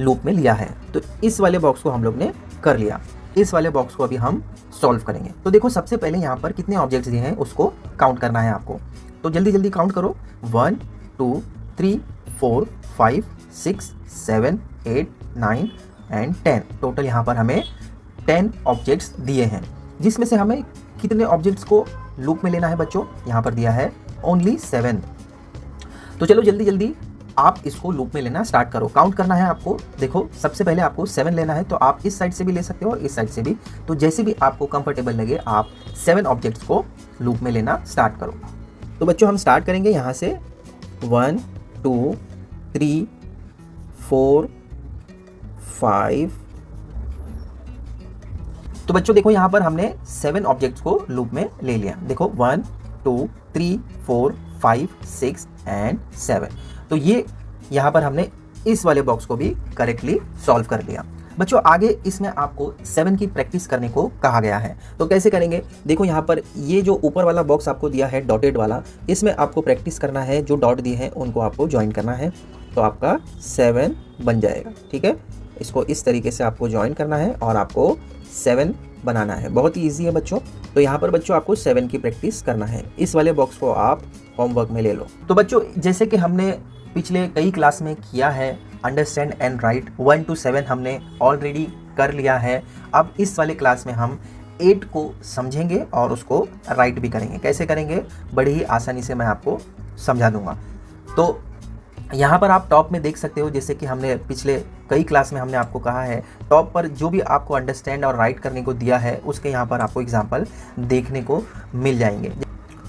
लूप में लिया है। तो इस वाले बॉक्स को हम लोग ने कर लिया। इस वाले बॉक्स को अभी हम सॉल्व करेंगे। तो देखो सबसे पहले यहाँ पर कितने ऑब्जेक्ट्स दिए हैं उसको काउंट करना है आपको। तो जल्दी जल्दी काउंट करो, 1 2 3 4 5 6 7 8 9 एंड 10। टोटल यहाँ पर हमें 10 ऑब्जेक्ट्स दिए हैं, जिसमें से हमें कितने ऑब्जेक्ट्स को लूप में लेना है बच्चों? यहाँ पर दिया है ओनली 7। तो चलो जल्दी जल्दी आप इसको लूप में लेना स्टार्ट करो। काउंट करना है आपको। देखो सबसे पहले आपको 7 लेना है, तो आप इस साइड से भी ले सकते हो और इस साइड से भी। तो जैसे भी आपको कंफर्टेबल लगे आप 7 ऑब्जेक्ट्स को लूप में लेना स्टार्ट करो। तो बच्चों हम स्टार्ट करेंगे यहाँ से 1 2 3 4 5। तो बच्चों देखो यहाँ पर हमने 7 ऑब्जेक्ट्स को लूप में ले लिया। देखो 1 2 3 4 5 6 एंड 7। तो ये यहाँ पर हमने इस वाले बॉक्स को भी करेक्टली सॉल्व कर लिया। बच्चों आगे इसमें आपको 7 की प्रैक्टिस करने को कहा गया है। तो कैसे करेंगे? देखो यहाँ पर ये जो ऊपर वाला बॉक्स आपको दिया है डॉटेड वाला, इसमें आपको प्रैक्टिस करना है। जो डॉट दिए हैं उनको आपको ज्वाइन करना है, तो आपका 7 बन जाएगा, ठीक है। इसको इस तरीके से आपको ज्वाइन करना है और आपको 7 बनाना है। बहुत ही ईजी है बच्चों। तो यहाँ पर बच्चों आपको 7 की प्रैक्टिस करना है। इस वाले बॉक्स को आप होमवर्क में ले लो। तो बच्चों जैसे कि हमने पिछले कई क्लास में किया है, अंडरस्टैंड एंड राइट 1 to 7 हमने ऑलरेडी कर लिया है। अब इस वाले क्लास में हम 8 को समझेंगे और उसको राइट भी करेंगे। कैसे करेंगे? बड़ी ही आसानी से मैं आपको समझा दूंगा। तो यहाँ पर आप टॉप में देख सकते हो, जैसे कि हमने पिछले कई क्लास में हमने आपको कहा है, टॉप पर जो भी आपको अंडरस्टैंड और राइट करने को दिया है उसके यहाँ पर आपको एग्जाम्पल देखने को मिल जाएंगे।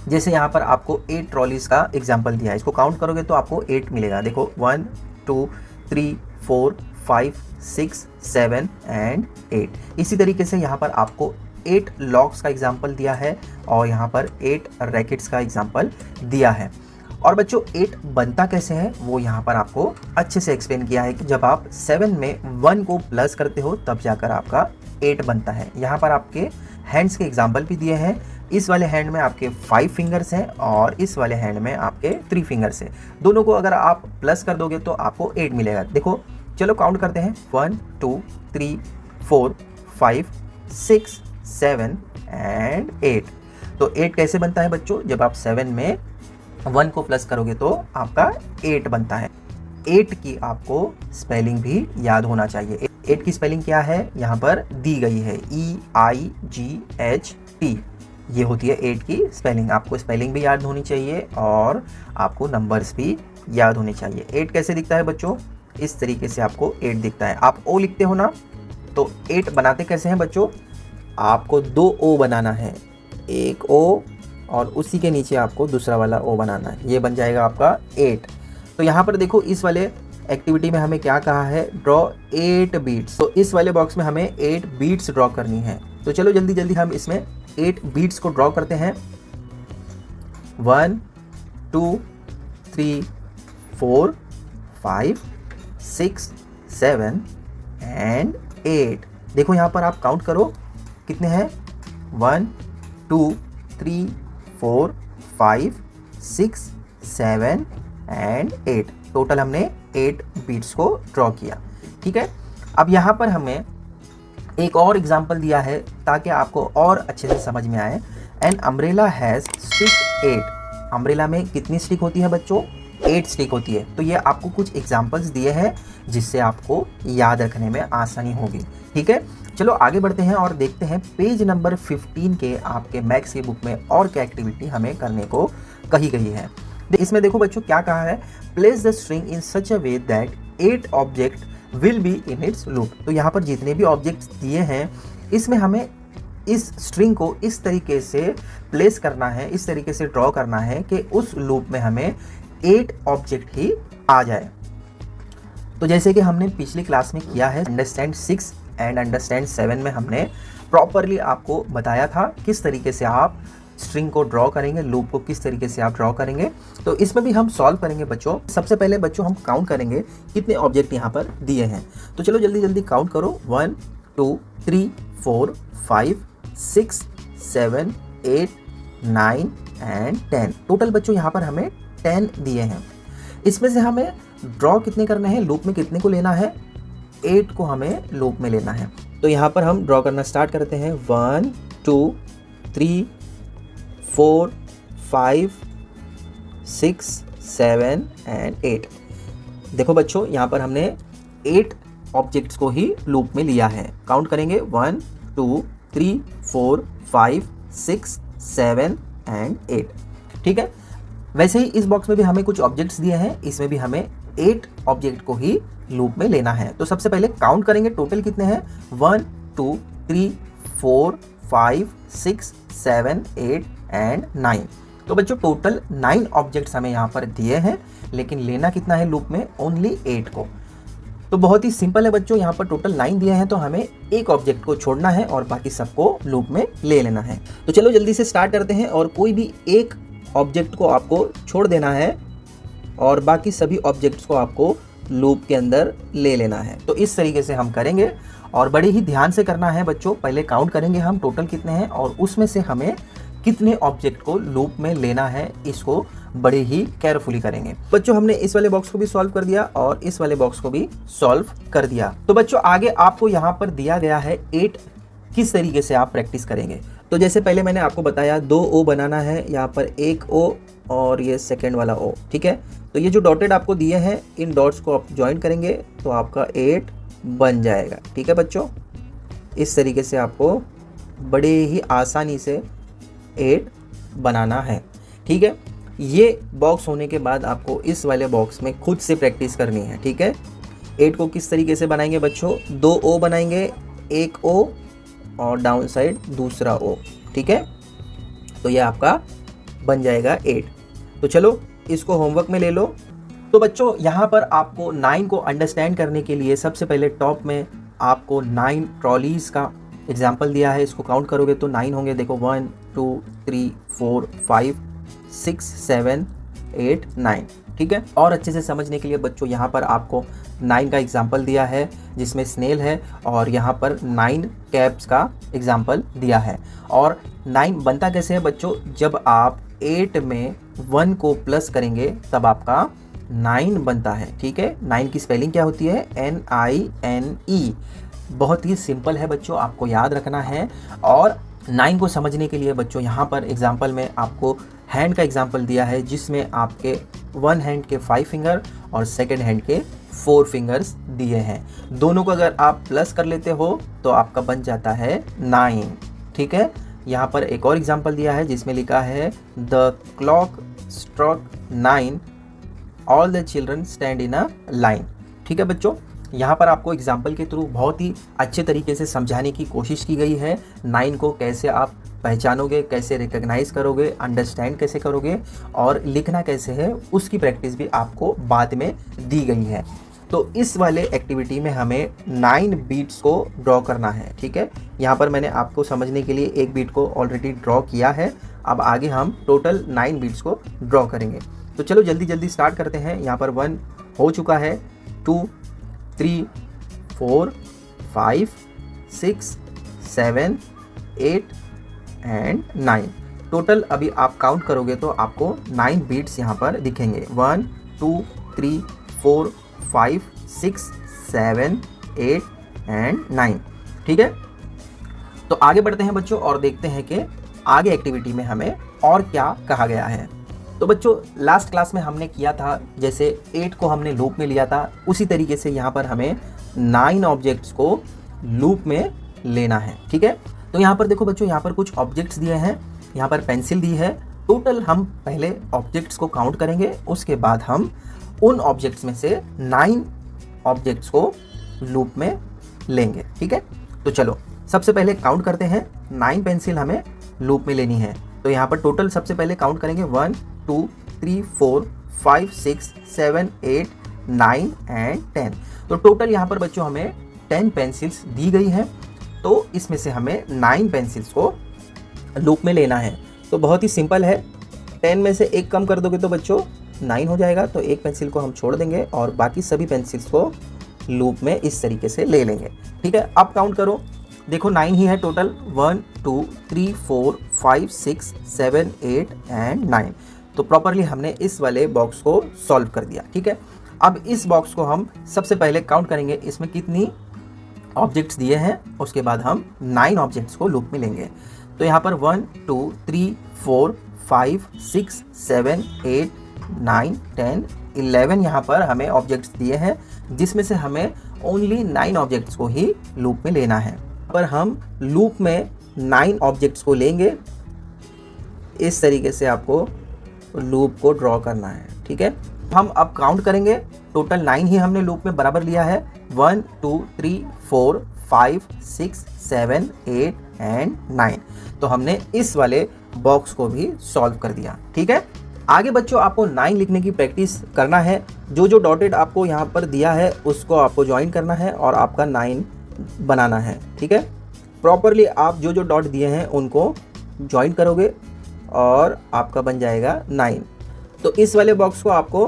जैसे यहाँ पर आपको 8 ट्रॉलीज का एग्जाम्पल दिया है, इसको काउंट करोगे तो आपको 8 मिलेगा। देखो 1 2 3 4 5 6 7 एंड 8। इसी तरीके से यहाँ पर आपको 8 लॉक्स का एग्जाम्पल दिया है और यहाँ पर 8 रैकेट्स का एग्जाम्पल दिया है। और बच्चों 8 बनता कैसे है वो यहाँ पर आपको अच्छे से एक्सप्लेन किया है कि जब आप 7 में 1 को प्लस करते हो तब जाकर आपका 8 बनता है। यहाँ पर आपके हैंड्स के एग्जाम्पल भी दिए हैं। इस वाले हैंड में आपके 5 फिंगर्स हैं और इस वाले हैंड में आपके 3 फिंगर्स हैं। दोनों को अगर आप प्लस कर दोगे तो आपको 8 मिलेगा। देखो चलो काउंट करते हैं 1 2 3 4 5 6 7 एंड 8। तो 8 कैसे बनता है बच्चों, जब आप 7 में 1 को प्लस करोगे तो आपका 8 बनता है। 8 की आपको स्पेलिंग भी याद होना चाहिए। 8 की स्पेलिंग क्या है यहाँ पर दी गई है, EIGHT, ये होती है 8 की स्पेलिंग। आपको स्पेलिंग भी याद होनी चाहिए और आपको नंबर्स भी याद होने चाहिए। 8 कैसे दिखता है बच्चों, इस तरीके से आपको 8 दिखता है। आप O लिखते हो ना, तो 8 बनाते कैसे हैं बच्चों, आपको 2 O बनाना है, एक O और उसी के नीचे आपको दूसरा वाला O बनाना है, ये बन जाएगा आपका 8। तो यहाँ पर देखो इस वाले एक्टिविटी में हमें क्या कहा है, ड्रॉ 8 बीट्स। तो इस वाले बॉक्स में हमें 8 बीट्स ड्रॉ करनी है। तो चलो जल्दी जल्दी हम इसमें 8 बीट्स को ड्रॉ करते हैं। 1 2 3 4 5 6 7 एंड 8। देखो यहाँ पर आप काउंट करो कितने हैं, 1 2 3 4 5 6 7 एंड 8। टोटल हमने 8 बीट्स को ड्रॉ किया। ठीक है, अब यहाँ पर हमें एक और एग्जाम्पल दिया है ताकि आपको और अच्छे से समझ में आए। An umbrella has stick 8। Umbrella में कितनी स्टिक होती है बच्चों, 8 स्टिक होती है। तो ये आपको कुछ एग्जाम्पल्स दिए हैं जिससे आपको याद रखने में आसानी होगी। ठीक है, चलो आगे बढ़ते हैं और देखते हैं पेज नंबर 15 के आपके मैथ्स की बुक में और क्या एक्टिविटी हमें करने को कही गई है। इसमें देखो बच्चों क्या कहा है, place the string in such a way that 8 object will be in its loop. तो यहाँ पर जितने भी ऑब्जेक्ट्स दिए हैं इसमें हमें इस स्ट्रिंग को इस तरीके से प्लेस करना है, इस तरीके से ड्रॉ करना है कि उस लूप में हमें 8 ऑब्जेक्ट ही आ जाए। तो जैसे कि हमने पिछली क्लास में किया है, अंडरस्टैंड 6 एंड अंडरस्टैंड 7 में हमने प्रॉपरली आपको बताया था किस तरीके से आप स्ट्रिंग को ड्रॉ करेंगे, लूप को किस तरीके से आप ड्रॉ करेंगे। तो इसमें भी हम सॉल्व करेंगे बच्चों। सबसे पहले बच्चों हम काउंट करेंगे कितने ऑब्जेक्ट यहाँ पर दिए हैं। तो चलो जल्दी जल्दी काउंट करो, 1 2 3 4 5 6 7 8 9 एंड 10। टोटल बच्चों यहाँ पर हमें 10 दिए हैं। इसमें से हमें ड्रॉ कितने करने हैं, लूप में कितने को लेना है, 8 को हमें लूप में लेना है। तो यहाँ पर हम ड्रॉ करना स्टार्ट करते हैं। 1 2 3 4 5 6 7 एंड 8। देखो बच्चों यहाँ पर हमने 8 ऑब्जेक्ट्स को ही लूप में लिया है। काउंट करेंगे 1 2 3 4 5 6 7 एंड 8। ठीक है, वैसे ही इस बॉक्स में भी हमें कुछ ऑब्जेक्ट्स दिए हैं, इसमें भी हमें 8 ऑब्जेक्ट को ही लूप में लेना है। तो सबसे पहले काउंट करेंगे टोटल कितने हैं, 1 2 3 4 5 6 7 8 एंड 9। तो बच्चों टोटल 9 ऑब्जेक्ट्स हमें यहाँ पर दिए हैं, लेकिन लेना कितना है लूप में, ओनली 8 को। तो बहुत ही सिंपल है बच्चों, यहाँ पर टोटल 9 दिए हैं तो हमें एक ऑब्जेक्ट को छोड़ना है और बाकी सबको लूप में ले लेना है। तो चलो जल्दी से स्टार्ट करते हैं और कोई भी एक ऑब्जेक्ट को आपको छोड़ देना है और बाकी सभी ऑब्जेक्ट्स को आपको लूप के अंदर ले लेना है। तो इस तरीके से हम करेंगे और बड़े ही ध्यान से करना है बच्चों। पहले काउंट करेंगे हम टोटल कितने हैं और उसमें से हमें कितने ऑब्जेक्ट को लूप में लेना है, इसको बड़े ही केयरफुली करेंगे। बच्चों हमने इस वाले बॉक्स को भी सॉल्व कर दिया और इस वाले बॉक्स को भी सॉल्व कर दिया। तो बच्चों आगे आपको यहाँ पर दिया गया है 8, किस तरीके से आप प्रैक्टिस करेंगे। तो जैसे पहले मैंने आपको बताया 2 O बनाना है, यहाँ पर एक O और ये सेकेंड वाला O। ठीक है, तो ये जो डॉटेड आपको दिए हैं इन डॉट्स को आप ज्वाइन करेंगे तो आपका 8 बन जाएगा। ठीक है बच्चों, इस तरीके से आपको बड़े ही आसानी से 8 बनाना है। ठीक है, ये बॉक्स होने के बाद आपको इस वाले बॉक्स में खुद से प्रैक्टिस करनी है। ठीक है, 8 को किस तरीके से बनाएंगे बच्चों, 2 O बनाएंगे, एक O और डाउन साइड दूसरा O। ठीक है, तो ये आपका बन जाएगा 8। तो चलो इसको होमवर्क में ले लो। तो बच्चों यहाँ पर आपको 9 को अंडरस्टैंड करने के लिए सबसे पहले टॉप में आपको 9 ट्रॉलीज़ का एग्जाम्पल दिया है। इसको काउंट करोगे तो 9 होंगे। देखो 1 2 3 4 5 6 7 8 9, ठीक है। और अच्छे से समझने के लिए बच्चों यहाँ पर आपको 9 का एग्जाम्पल दिया है जिसमें स्नेल है, और यहाँ पर 9 कैप्स का एग्जाम्पल दिया है। और 9 बनता कैसे है बच्चों, जब आप 8 में 1 को प्लस करेंगे तब आपका 9 बनता है, ठीक है। 9 की स्पेलिंग क्या होती है, NINE। बहुत ही सिंपल है बच्चों, आपको याद रखना है। और 9 को समझने के लिए बच्चों यहाँ पर एग्जाम्पल में आपको हैंड का एग्जाम्पल दिया है, जिसमें आपके 1 हैंड के 5 फिंगर और सेकेंड हैंड के 4 फिंगर्स दिए हैं। दोनों को अगर आप प्लस कर लेते हो तो आपका बन जाता है 9, ठीक है। यहाँ पर एक और एग्जाम्पल दिया है जिसमें लिखा है the clock struck 9, all the children stand in a line, ठीक है बच्चों। यहाँ पर आपको एग्जाम्पल के थ्रू बहुत ही अच्छे तरीके से समझाने की कोशिश की गई है 9 को कैसे आप पहचानोगे, कैसे रिकग्नाइज करोगे, अंडरस्टैंड कैसे करोगे और लिखना कैसे है, उसकी प्रैक्टिस भी आपको बाद में दी गई है। तो इस वाले एक्टिविटी में हमें 9 बीट्स को ड्रॉ करना है, ठीक है। यहाँ पर मैंने आपको समझने के लिए एक बीट को ऑलरेडी ड्रॉ किया है। अब आगे हम टोटल 9 बीट्स को ड्रॉ करेंगे। तो चलो जल्दी जल्दी स्टार्ट करते हैं। यहाँ पर 1 हो चुका है, 2 3 4 5 6 7 8 एंड 9। टोटल अभी आप काउंट करोगे तो आपको 9 बीट्स यहाँ पर दिखेंगे। 1 2 3 4 5 6 7 8 एंड 9, ठीक है। तो आगे बढ़ते हैं बच्चों और देखते हैं कि आगे एक्टिविटी में हमें और क्या कहा गया है। तो बच्चों लास्ट क्लास में हमने किया था, जैसे 8 को हमने लूप में लिया था, उसी तरीके से यहाँ पर हमें 9 ऑब्जेक्ट्स को लूप में लेना है, ठीक है। तो यहाँ पर देखो बच्चों, यहाँ पर कुछ ऑब्जेक्ट्स दिए हैं, यहाँ पर पेंसिल दी है। टोटल हम पहले ऑब्जेक्ट्स को काउंट करेंगे, उसके बाद हम उन ऑब्जेक्ट्स में से 9 ऑब्जेक्ट्स को लूप में लेंगे, ठीक है। तो चलो सबसे पहले काउंट करते हैं। 9 पेंसिल हमें लूप में लेनी है। तो यहाँ पर टोटल सबसे पहले काउंट करेंगे 1 2 3 4 5 6 7 8 9 एंड 10। तो टोटल यहाँ पर बच्चों हमें 10 पेंसिल्स दी गई है। तो इसमें से हमें 9 पेंसिल्स को लूप में लेना है। तो बहुत ही सिंपल है, 10 में से एक कम कर दोगे तो बच्चों 9 हो जाएगा। तो एक पेंसिल को हम छोड़ देंगे और बाकी सभी पेंसिल्स को लूप में इस तरीके से ले लेंगे, ठीक है। अब काउंट करो, देखो 9 ही है टोटल। 1 2 3 4 5 6 7 8 एंड 9। तो प्रॉपरली हमने इस वाले बॉक्स को सॉल्व कर दिया, ठीक है। अब इस बॉक्स को हम सबसे पहले काउंट करेंगे, इसमें कितनी ऑब्जेक्ट्स दिए हैं, उसके बाद हम 9 ऑब्जेक्ट्स को लूप में लेंगे। तो यहाँ पर 1 2 3 4 5 6 7 8 9 10 11 यहाँ पर हमें ऑब्जेक्ट्स दिए हैं, जिसमें से हमें ओनली 9 ऑब्जेक्ट्स को ही लूप में लेना है। पर हम लूप में 9 ऑब्जेक्ट्स को लेंगे, इस तरीके से आपको लूप को ड्रॉ करना है, ठीक है। हम अब काउंट करेंगे, टोटल 9 ही हमने लूप में बराबर लिया है। 1 2 3 4 5 6 7 8 एंड 9। तो हमने इस वाले बॉक्स को भी सॉल्व कर दिया, ठीक है। आगे बच्चों आपको 9 लिखने की प्रैक्टिस करना है। जो जो डॉटेड आपको यहाँ पर दिया है उसको आपको ज्वाइन करना है और आपका 9 बनाना है, ठीक है। प्रॉपरली आप जो जो डॉट दिए हैं उनको ज्वाइन करोगे और आपका बन जाएगा 9। तो इस वाले बॉक्स को आपको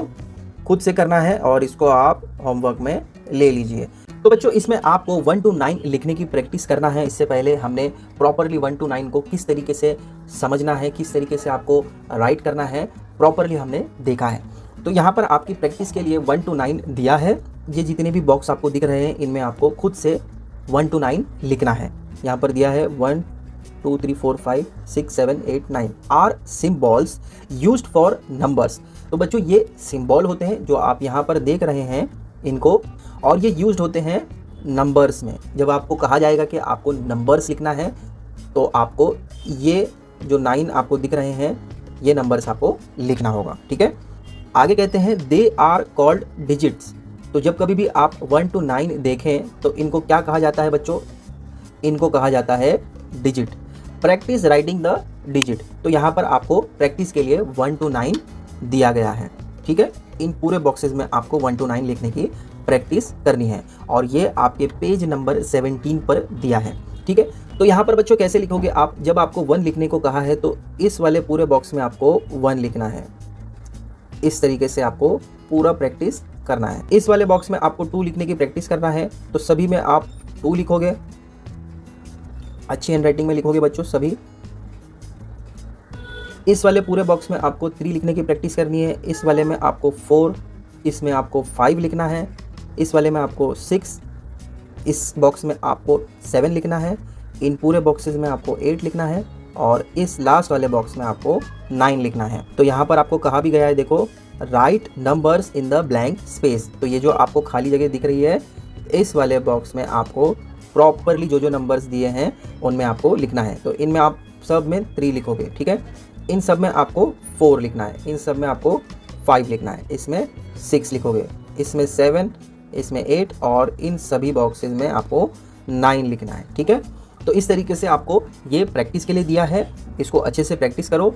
खुद से करना है और इसको आप होमवर्क में ले लीजिए। तो बच्चों इसमें आपको 1 to 9 लिखने की प्रैक्टिस करना है। इससे पहले हमने प्रॉपरली 1 to 9 को किस तरीके से समझना है, किस तरीके से आपको राइट करना है, प्रॉपरली हमने देखा है। तो यहाँ पर आपकी प्रैक्टिस के लिए 1 to 9 दिया है। ये जितने भी बॉक्स आपको दिख रहे हैं इनमें आपको खुद से 1 to 9 लिखना है। यहाँ पर दिया है 1 2 3 4 5 6 7 8 9 are symbols used for numbers. तो बच्चों ये सिंबल होते हैं जो आप यहाँ पर देख रहे हैं इनको, और ये यूज्ड होते हैं नंबर्स में। जब आपको कहा जाएगा कि आपको नंबर्स लिखना है तो आपको ये जो 9 आपको दिख रहे हैं ये नंबर्स आपको लिखना होगा, ठीक है। आगे कहते हैं दे आर कॉल्ड डिजिट्स। तो जब कभी भी आप 1 to 9 देखें तो इनको क्या कहा जाता है बच्चों, इनको कहा जाता है digit. Practice writing the digit. तो यहाँ पर आपको प्रैक्टिस के लिए 1 to 9 दिया गया है, ठीक है। इन पूरे बॉक्सेस में आपको 1 to 9 लिखने की प्रैक्टिस करनी है और ये आपके पेज नंबर 17 पर दिया है, ठीक है। तो यहाँ पर बच्चों कैसे लिखोगे आप, जब आपको 1 लिखने को कहा है तो इस वाले पूरे बॉक्स में आपको 1 लिखना है। इस तरीके से आपको पूरा प्रैक्टिस करना है। इस वाले बॉक्स में आपको 2 लिखने की प्रैक्टिस करना है, तो सभी में आप 2 लिखोगे, अच्छी हैंडराइटिंग में लिखोगे बच्चों सभी। इस वाले पूरे बॉक्स में आपको 3 लिखने की प्रैक्टिस करनी है, इस वाले में आपको 4, इसमें आपको 5 लिखना है, इस वाले में आपको 6, इस बॉक्स में आपको 7 लिखना है, इन पूरे बॉक्सेस में आपको 8 लिखना है और इस लास्ट वाले बॉक्स में आपको 9 लिखना है। तो यहाँ पर आपको कहा भी गया है, देखो, right numbers in the blank space. तो ये जो आपको खाली जगह दिख रही है, इस वाले बॉक्स में आपको प्रॉपरली जो नंबर्स दिए हैं उनमें आपको लिखना है। तो इनमें आप सब में 3 लिखोगे, ठीक है। इन सब में आपको 4 लिखना है, इन सब में आपको 5 लिखना है, इसमें 6 लिखोगे, इसमें 7, इसमें 8 और इन सभी बॉक्सेस में आपको 9 लिखना है, ठीक है। तो इस तरीके से आपको ये प्रैक्टिस के लिए दिया है, इसको अच्छे से प्रैक्टिस करो।